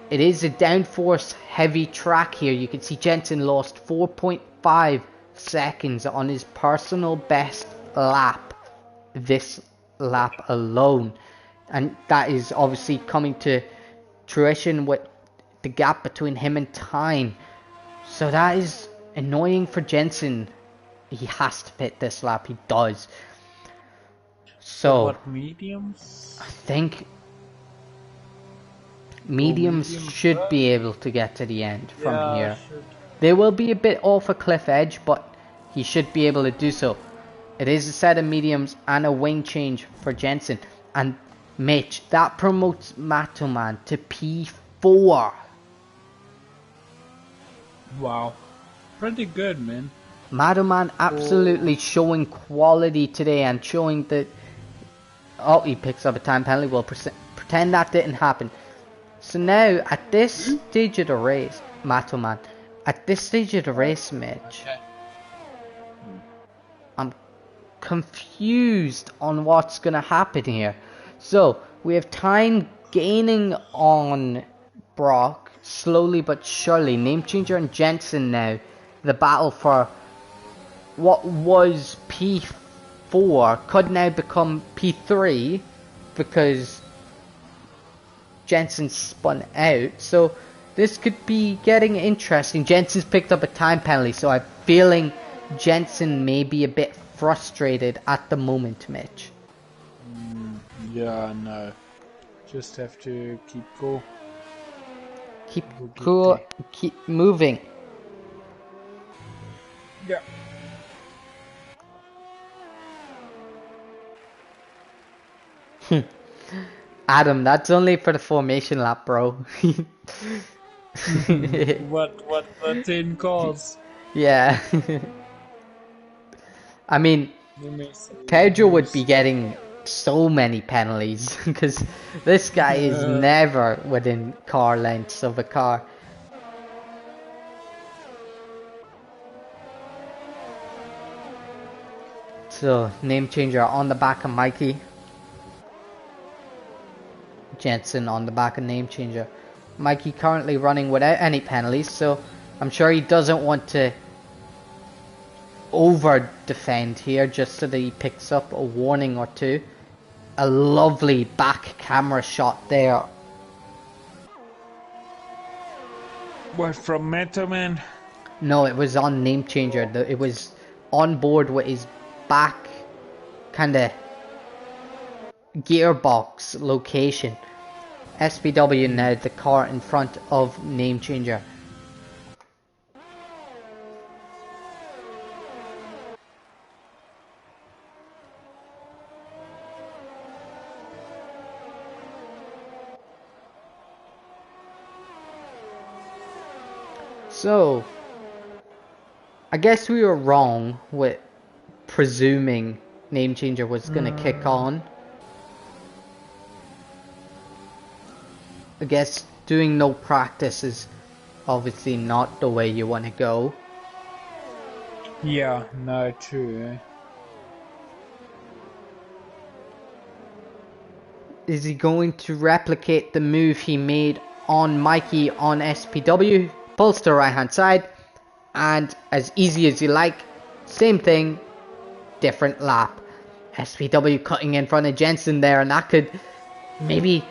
It is a downforce heavy track here. You can see Jensen lost 4.5 seconds on his personal best lap this lap alone, and that is obviously coming to fruition with the gap between him and time. So that is annoying for Jensen. He has to pit this lap. He does. So what, mediums? I think mediums should be able to get to the end from here. They will be a bit off a cliff edge, but he should be able to do so. It is a set of mediums and a wing change for Jensen. And Mitch, that promotes Matoman to P4. Wow. Pretty good, man. Matoman absolutely showing quality today and showing that... Oh, he picks up a time penalty. We'll pretend that didn't happen. So now, at this stage of the race, Matoman, at this stage of the race, Mitch, I'm confused on what's going to happen here. So, we have time gaining on Brock, slowly but surely. Name changer and Jensen now. The battle for what was P4 could now become P3 because Jensen spun out. So this could be getting interesting. Jensen's picked up a time penalty, so I'm feeling Jensen may be a bit frustrated at the moment, Mitch. Yeah, no. Just have to keep cool. Keep cool, keep moving. Yeah. Adam, that's only for the formation lap, bro. What's in cause? Yeah. I mean, Pedro would be getting so many penalties because this guy is never within car lengths of a car. So, name changer on the back of Mikey. Jensen on the back of name changer. Mikey currently running without any penalties, so I'm sure he doesn't want to over defend here just so that he picks up a warning or two. A lovely back camera shot there. What, from Metaman? No, it was on name changer. It was on board with his back kind of gearbox location. SPW now, the car in front of name changer. So, I guess we were wrong with presuming name changer was gonna kick on. I guess doing no practice is obviously not the way you want to go. Yeah, no, true. Is he going to replicate the move he made on Mikey on SPW? Pulls to the right hand side, and as easy as you like, same thing, different lap. SPW cutting in front of Jensen there, and that could maybe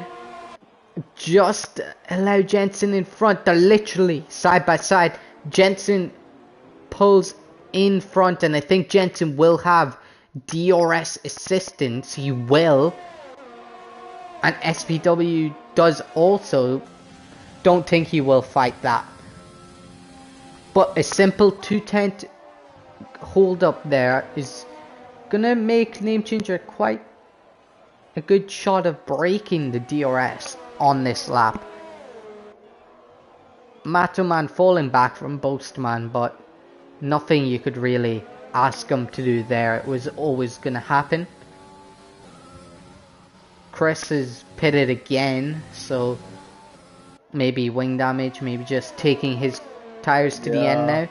just allow Jensen in front. They're literally side by side. Jensen pulls in front, and I think Jensen will have DRS assistance. He will. And SPW does also. Don't think he will fight that. But a simple 210 hold up there is gonna make name changer quite a good shot of breaking the DRS on this lap. Matoman falling back from Boastman, but nothing you could really ask him to do there. It was always gonna happen. Chris is pitted again, so maybe wing damage, maybe just taking his tires to the end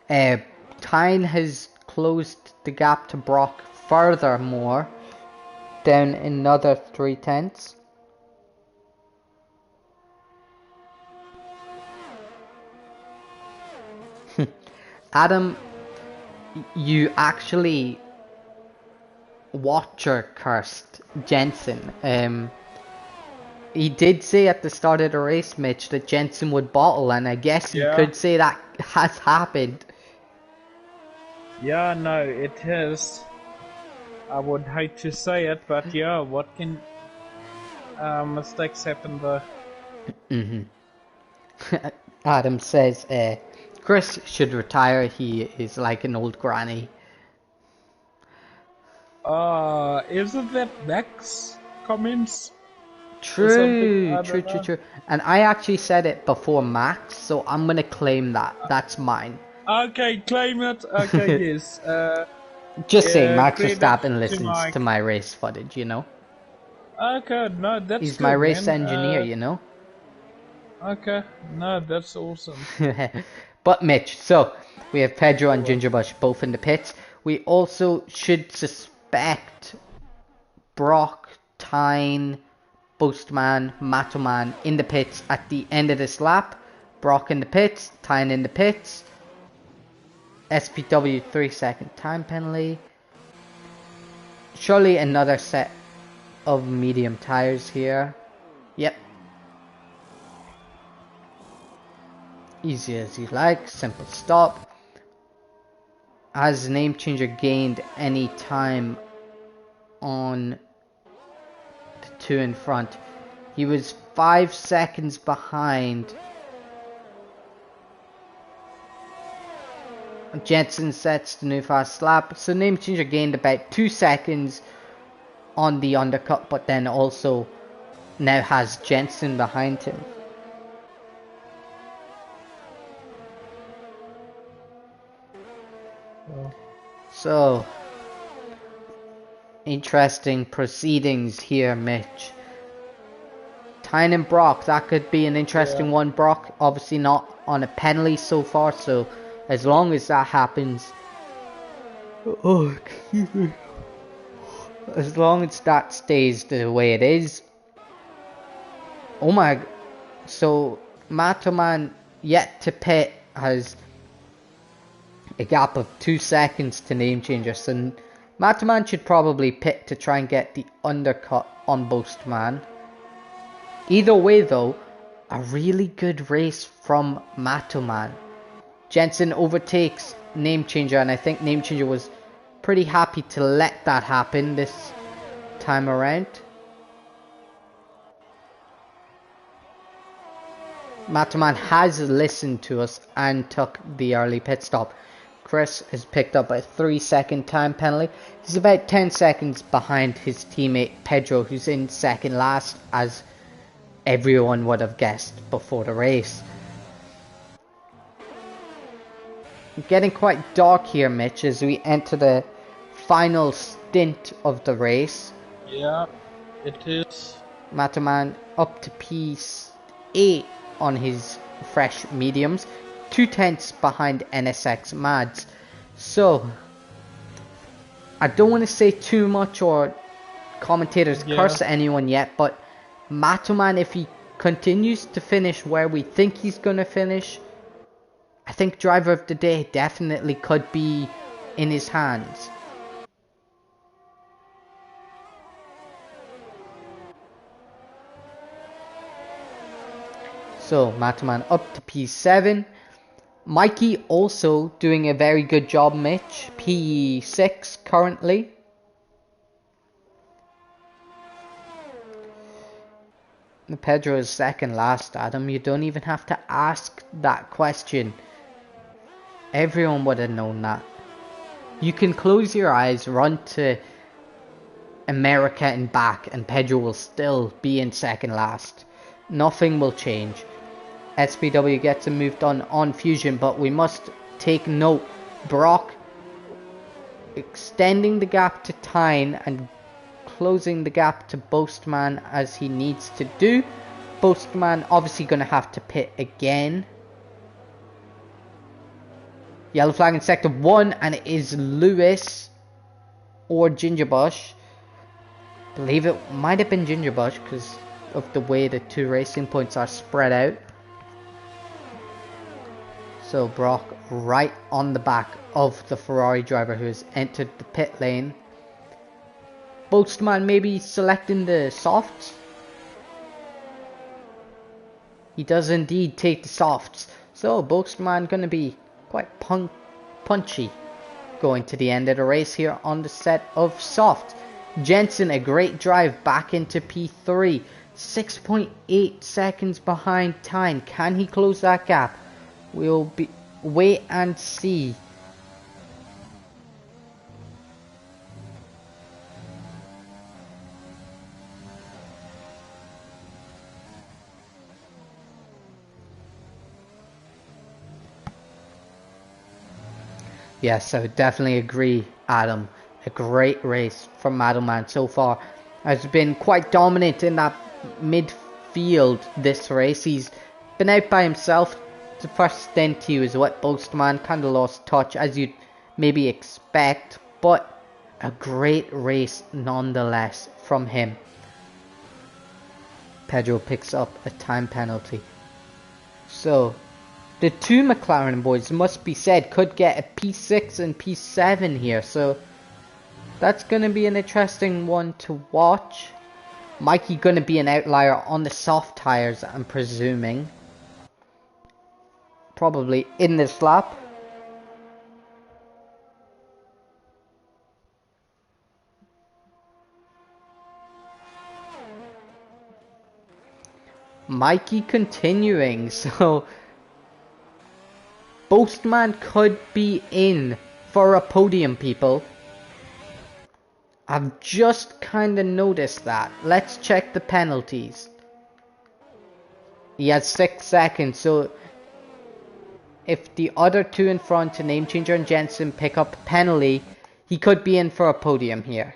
now. Tyne has closed the gap to Brock furthermore, down another 3/10. Adam, you actually watcher cursed Jensen. He did say at the start of the race, Mitch, that Jensen would bottle, and I guess you Yeah. could say that has happened. Yeah, no, it has. I would hate to say it, but yeah, what can mistakes happen though? Adam says Chris should retire. He is like an old granny. Isn't that Max comments or something? True, I true, don't true, know. true. And I actually said it before Max, so I'm gonna claim that. That's mine. Okay, claim it. Okay, yes. Just saying, Max Credit Verstappen to listens to Mike. my race footage, you know? Okay, no, that's He's my good, race man. engineer, you know? Okay, no, that's awesome. But Mitch, so we have Pedro and What? Gingerbush both in the pits. We also should suspect Brock, Tyne, Boastman, Matoman in the pits at the end of this lap. Brock in the pits, Tyne in the pits. SPW 3-second time penalty. Surely another set of medium tires here. Yep. Easy as you like, simple stop. Has name changer gained any time on the two in front? He was 5 seconds behind. Jensen sets the new fast lap, so name changer gained about 2 seconds on the undercut, but then also now has Jensen behind him. So, interesting proceedings here, Mitch. Tyne and Brock, that could be an interesting one. Brock, obviously not on a penalty so far, so as long as that happens... Oh, excuse me. As long as that stays the way it is... Oh my... So, Matoman, yet to pit, has a gap of 2 seconds to name changer, so Matoman should probably pit to try and get the undercut on Boastman. Either way though, a really good race from Matoman. Jensen overtakes name changer, and I think name changer was pretty happy to let that happen this time around. Matoman has listened to us and took the early pit stop. Chris has picked up a 3-second time penalty. He's about 10 seconds behind his teammate Pedro, who's in second last, as everyone would have guessed before the race. Getting quite dark here, Mitch, as we enter the final stint of the race. Yeah, it is. Matoman up to P8 on his fresh mediums, 2/10 behind NSX Mads. So, I don't want to say too much or commentators curse anyone yet, but Matoman, if he continues to finish where we think he's going to finish, I think driver of the day definitely could be in his hands. So, Matoman up to P7. Mikey also doing a very good job, Mitch. P6 currently. Pedro is second last, Adam. You don't even have to ask that question. Everyone would have known that. You can close your eyes, run to America and back, and Pedro will still be in second last. Nothing will change. SPW gets him moved on Fusion, but we must take note. Brock extending the gap to Tyne and closing the gap to Boastman as he needs to do. Boastman obviously going to have to pit again. Yellow flag in sector 1, and it is Lewis or Gingerbush. I believe it might have been Gingerbush because of the way the two racing points are spread out. So Brock right on the back of the Ferrari driver who has entered the pit lane. Boastman maybe selecting the softs. He does indeed take the softs. So Boastman going to be quite punchy going to the end of the race here on the set of softs. Jensen, a great drive back into P3. 6.8 seconds behind time. Can he close that gap? We'll wait and see. Yes, I would definitely agree, Adam. A great race from Madelman so far. Has been quite dominant in that midfield this race. He's been out by himself. The first stint he was with Boastman, kind of lost touch as you'd maybe expect, but a great race nonetheless from him. Pedro picks up a time penalty. So the two McLaren boys, must be said, could get a P6 and P7 here, so that's going to be an interesting one to watch. Mikey going to be an outlier on the soft tyres, I'm presuming. Probably in this lap. Mikey continuing, so Boastman could be in for a podium, people. I've just kind of noticed that. Let's check the penalties. He has 6 seconds, so if the other two in front, Name Changer and Jensen, pick up a penalty, he could be in for a podium here.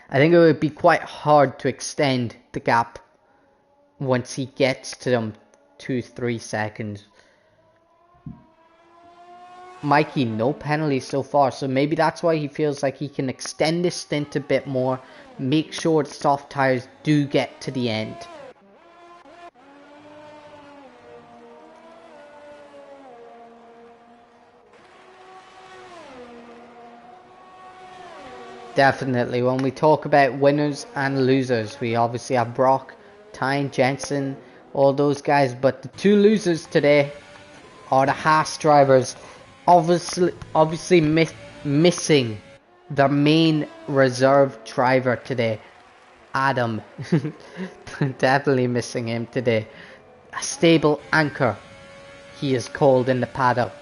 I think it would be quite hard to extend the gap once he gets to them 2-3 seconds. Mikey, no penalties so far, so maybe that's why he feels like he can extend this stint a bit more, make sure the soft tyres do get to the end. Definitely, when we talk about winners and losers, we obviously have Brock, Tyne, Jensen, all those guys, but the two losers today are the Haas drivers. Obviously missing their main reserve driver today, Adam. Definitely missing him today. A stable anchor, he is called in the paddock.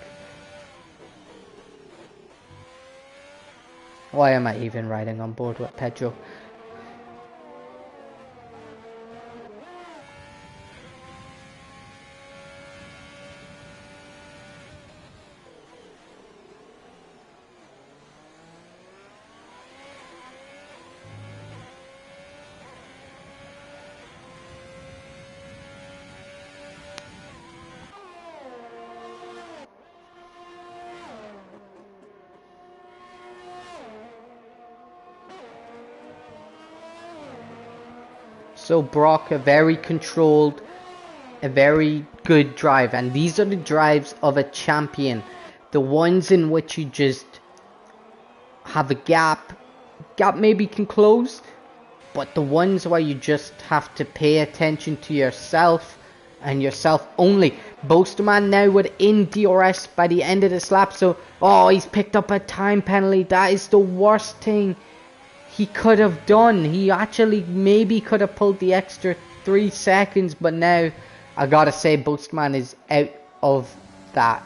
Why am I even riding on board with Pedro? So Brock, a very controlled, a very good drive, and these are the drives of a champion, the ones in which you just have a gap maybe can close, but the ones where you just have to pay attention to yourself and yourself only. Boastman now would in DRS by the end of this lap, so he's picked up a time penalty. That is the worst thing he could have done. He actually maybe could have pulled the extra 3 seconds, but now I gotta say Boastman is out of that.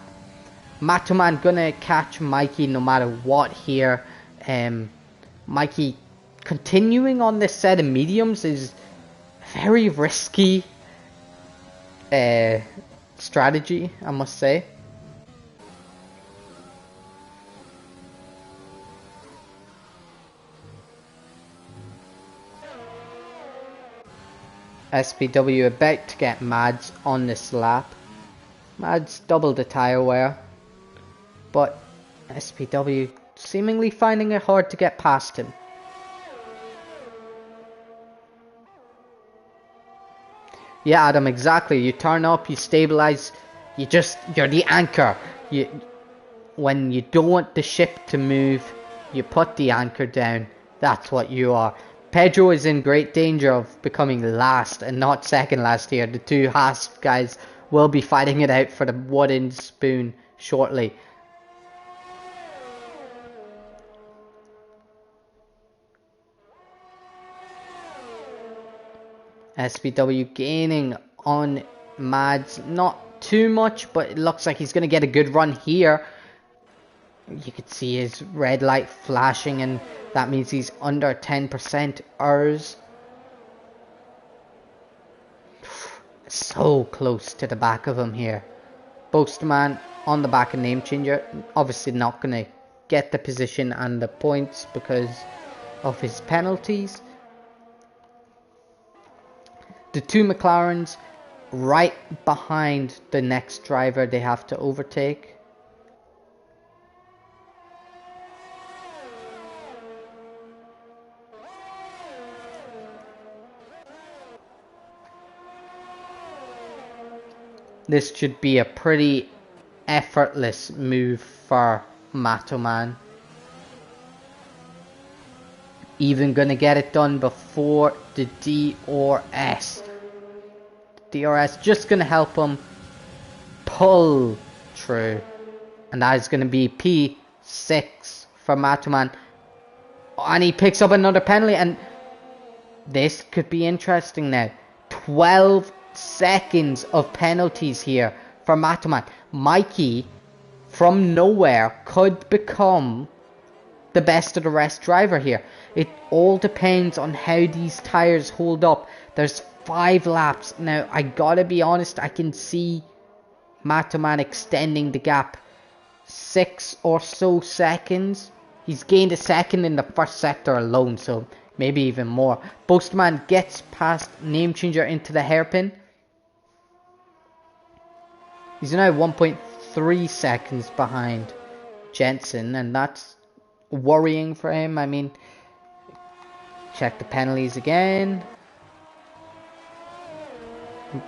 Matoman gonna catch Mikey no matter what here. Mikey continuing on this set of mediums is very risky strategy, I must say. SPW about to get Mads on this lap. Mads doubled the tyre wear, but SPW seemingly finding it hard to get past him. Yeah, Adam, exactly. You turn up, you stabilize, You're the anchor. When you don't want the ship to move, you put the anchor down. That's what you are. Pedro is in great danger of becoming last and not second last here. The two Haas guys will be fighting it out for the wooden spoon shortly. SPW gaining on Mads, not too much, but it looks like he's going to get a good run here. You could see his red light flashing, and that means he's under 10% H.O.Rs. So close to the back of him here. Postman on the back of Name Changer, obviously not going to get the position and the points because of his penalties. The two McLarens right behind the next driver they have to overtake. This should be a pretty effortless move for Matoman. Even gonna get it done before the DRS. DRS just gonna help him pull through. And that is gonna be P6 for Matoman. And he picks up another penalty, and this could be interesting now. 12 seconds of penalties here for Matoman. Mikey, from nowhere, could become the best of the rest driver here. It all depends on how these tires hold up. There's 5 laps. Now, I gotta be honest, I can see Matoman extending the gap 6 or so seconds. He's gained a second in the first sector alone, so maybe even more. Postman gets past Name Changer into the hairpin. He's now 1.3 seconds behind Jensen, and that's worrying for him. I mean, check the penalties again.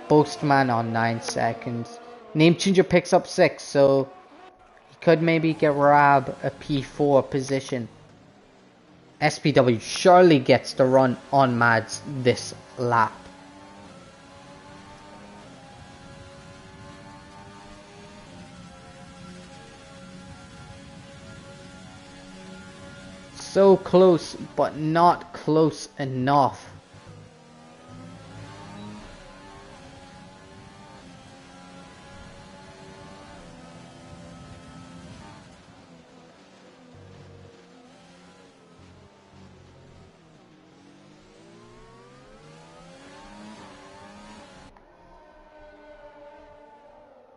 Postman on 9 seconds. Name Changer picks up 6, so he could maybe grab a P4 position. SPW surely gets the run on Mads this lap. So close, but not close enough.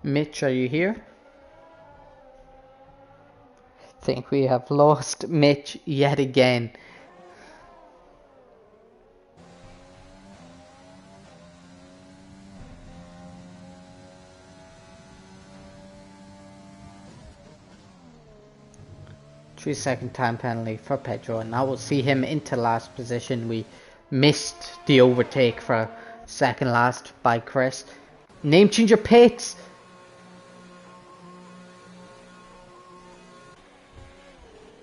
Mitch, are you here? I think we have lost Mitch yet again. Three-second time penalty for Pedro, and that will see him into last position. We missed the overtake for second last by Chris. Name Changer pits.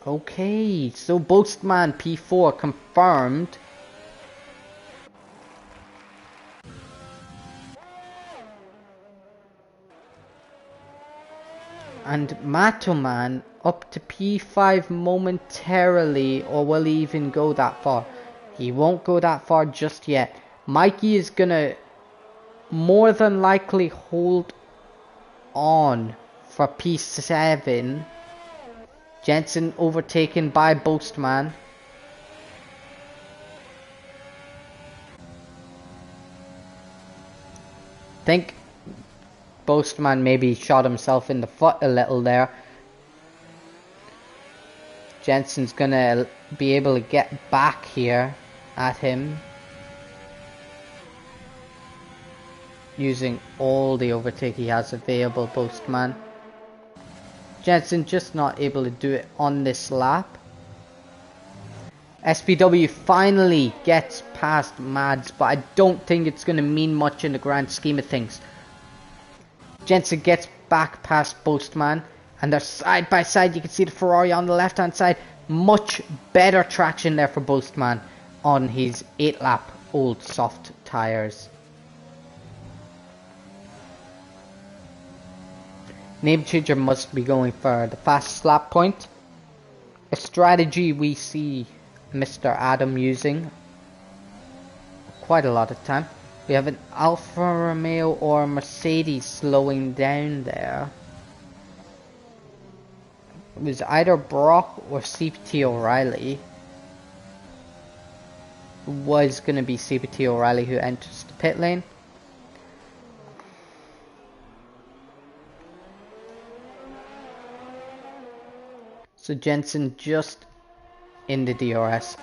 Okay, so Boastman P4 confirmed. And Matoman up to P5 momentarily, or will he even go that far? He won't go that far just yet. Mikey is gonna more than likely hold on for P7. Jensen overtaken by Boastman. Think Boastman maybe shot himself in the foot a little there. Jensen's gonna be able to get back here at him, using all the overtake he has available. Boastman. Jensen just not able to do it on this lap. SPW finally gets past Mads, but I don't think it's going to mean much in the grand scheme of things. Jensen gets back past Boastman, and they're side by side. You can see the Ferrari on the left hand side. Much better traction there for Boastman on his 8-lap old soft tyres. Name changer must be going for the fast lap point. A strategy we see Mr. Adam using quite a lot of time. We have an Alfa Romeo or Mercedes slowing down there. It was either Brock or CPT O'Reilly. It was going to be CPT O'Reilly who enters the pit lane. So Jensen just in the DRS.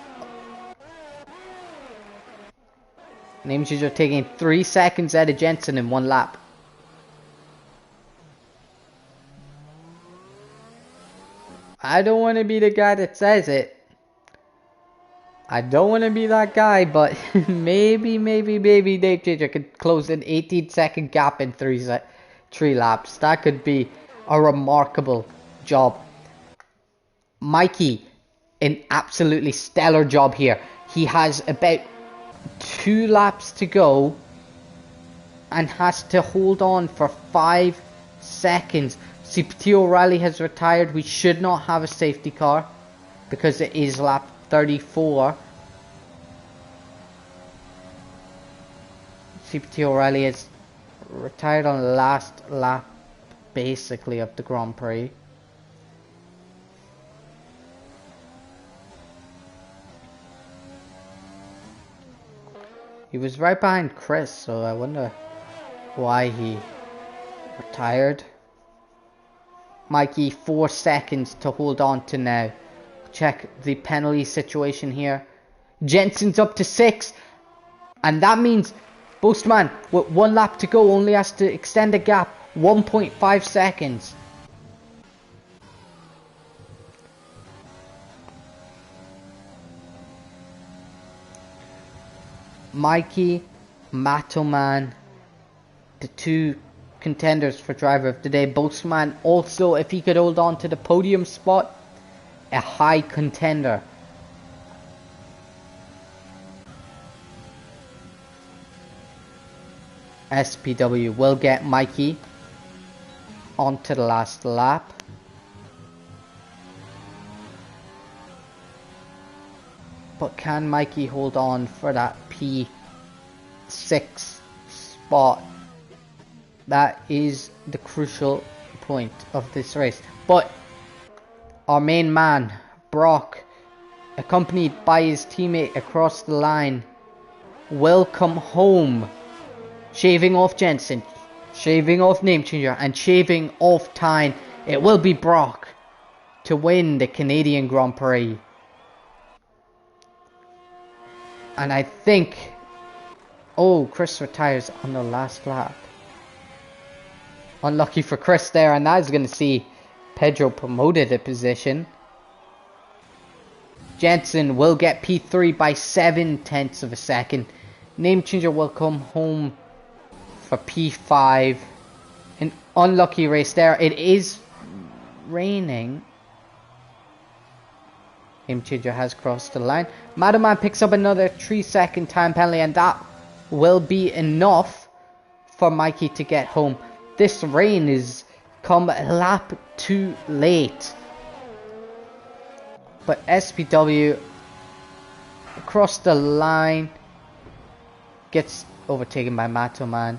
Name changer taking 3 seconds out of Jensen in 1 lap. I don't want to be the guy that says it. I don't want to be that guy, but maybe Name changer could close an 18-second gap in 3 laps. That could be a remarkable job. Mikey, an absolutely stellar job here. He has about 2 laps to go and has to hold on for 5 seconds. CPT O'Reilly has retired. We should not have a safety car because it is lap 34. CPT O'Reilly is retired on the last lap basically of the Grand Prix. He was right behind Chris, so I wonder why he retired. Mikey, 4 seconds to hold on to now. Check the penalty situation here. Jensen's up to 6. And that means Boastman, with 1 lap to go, only has to extend the gap 1.5 seconds. Mikey, Matoman, the 2 contenders for driver of the day. Boastman also, if he could hold on to the podium spot, a high contender. SPW will get Mikey onto the last lap. But can Mikey hold on for that P6 spot? That is the crucial point of this race. But our main man, Brock, accompanied by his teammate across the line, will come home, shaving off Jensen, shaving off Name Changer, and shaving off Tyne. It will be Brock to win the Canadian Grand Prix. And I think... Oh, Chris retires on the last lap. Unlucky for Chris there, and that is going to see Pedro promoted a position. Jensen will get P3 by 7/10 of a second. Name Changer will come home for P5. An unlucky race there. It is raining. Name Changer has crossed the line. Madaman picks up another 3-second time penalty, and that will be enough for Mikey to get home. This rain is come a lap too late. But SPW across the line gets overtaken by Matoman.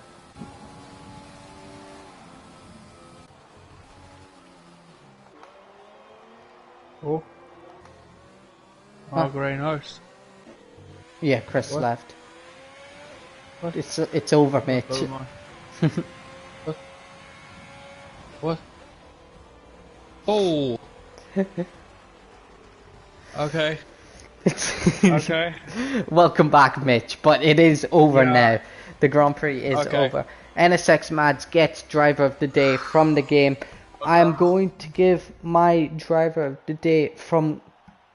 Oh. Oh, grey nose. Yeah, Chris What? left. What? It's over, mate. What? What? Oh! Okay. Okay. Welcome back, Mitch. But it is over Yeah. now. The Grand Prix is over. NSX Mads gets driver of the day from the game. I am going to give my driver of the day from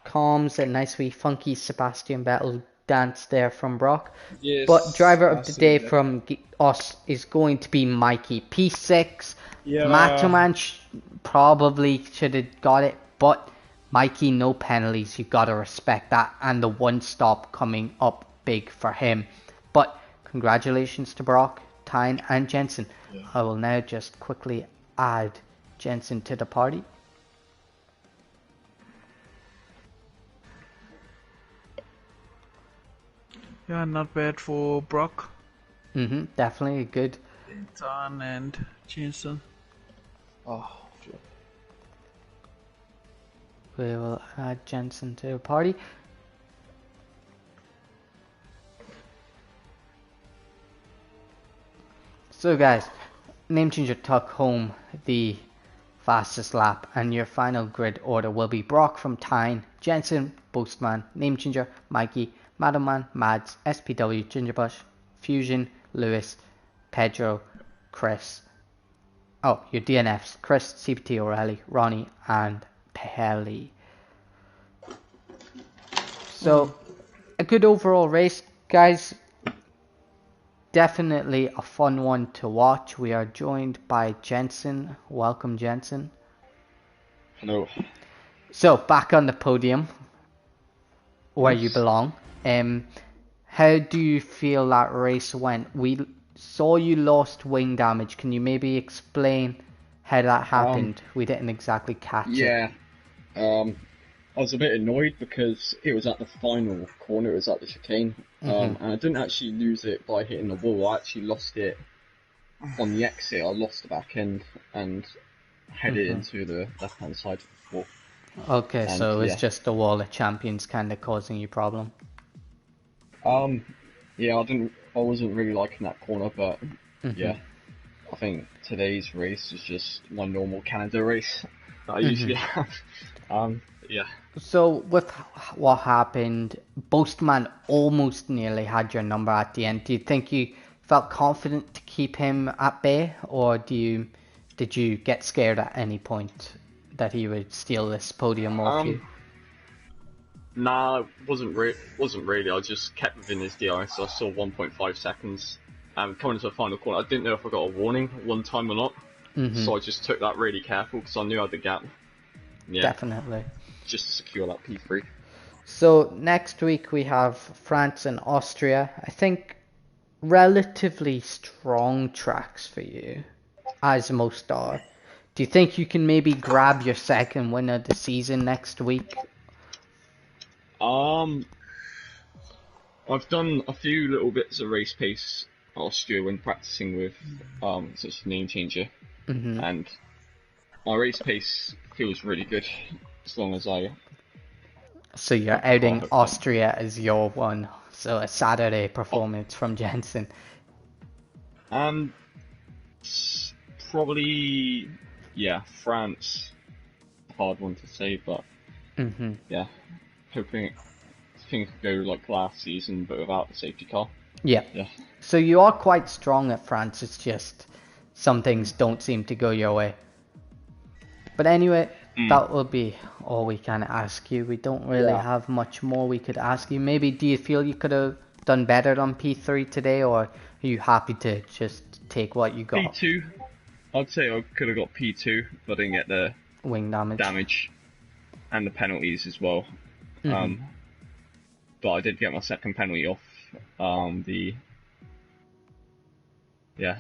comms a nice wee funky Sebastian Vettel dance there from Brock. But Yes, driver I of the see day that. from us is going to be Mikey. P6. Macho Yeah. Man probably should have got it, but Mikey, no penalties. You gotta respect that, and the one stop coming up big for him. But congratulations to Brock, Tyne, and Jensen. Yeah. I will now just quickly add Jensen to the party. Yeah, not bad for Brock, Definitely good. Tan, and Jensen. Oh, flip. We will add Jensen to the party. So guys, Name Changer took home the fastest lap, and your final grid order will be Brock from Tyne, Jensen, Boastman, Name Changer, Mikey, Madam Man, Mads, SPW, Gingerbush, Fusion, Lewis, Pedro, Chris. Oh, your DNFs: Chris, CPT O'Reilly, Ronnie, and Pelly. So, a good overall race, guys. Definitely a fun one to watch. We are joined by Jensen. Welcome, Jensen. Hello. So, back on the podium, where you Yes. belong. How do you feel that race went? We saw you lost wing damage. Can you maybe explain how that happened? We didn't exactly catch it. Yeah. Um, I was a bit annoyed because it was at the final corner. It was at the chicane. And I didn't actually lose it by hitting the wall. I actually lost it on the exit. I lost the back end and headed into the left-hand side of the floor. Okay, And so it's yeah. just the wall of champions kind of causing you problem. Yeah. I wasn't really liking that corner, but yeah. I think today's race is just my normal Canada race that I usually have. Yeah. So with what happened, Boastman almost nearly had your number at the end. Do you think you felt confident to keep him at bay, or did you get scared at any point that he would steal this podium off you? Nah, wasn't really. I just kept within his DRS. So I saw 1.5 seconds. Coming into the final corner, I didn't know if I got a warning one time or not. So I just took that really careful because I knew I had the gap. Yeah, Definitely. just to secure that P3. So next week we have France and Austria. I think relatively strong tracks for you, as most are. Do you think you can maybe grab your second win of the season next week? I've done a few little bits of race pace Austria when practicing with such a name changer, and my race pace feels really good as long as I So you're keep the car outing hooked up. Austria as your one. So a Saturday performance from Jensen. And probably, yeah, France. Hard one to say, but yeah, hoping things could go like last season, but without the safety car. Yeah. Yeah. So you are quite strong at France. It's just some things don't seem to go your way. But anyway, that will be all we can ask you. We don't really Yeah. have much more we could ask you. Maybe do you feel you could have done better on P3 today, or are you happy to just take what you got? P2. I'd say I could have got P2, but I didn't get the Wing damage and the penalties as well. But I did get my second penalty off. Yeah.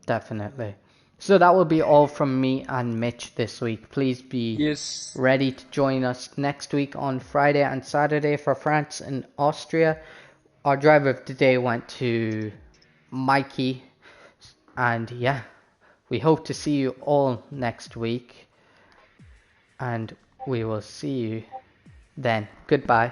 Definitely. So that will be all from me and Mitch this week. Please be Yes. ready to join us next week on Friday and Saturday for France and Austria. Our driver of the day went to Mikey. And yeah, we hope to see you all next week. And we will see you then. Goodbye.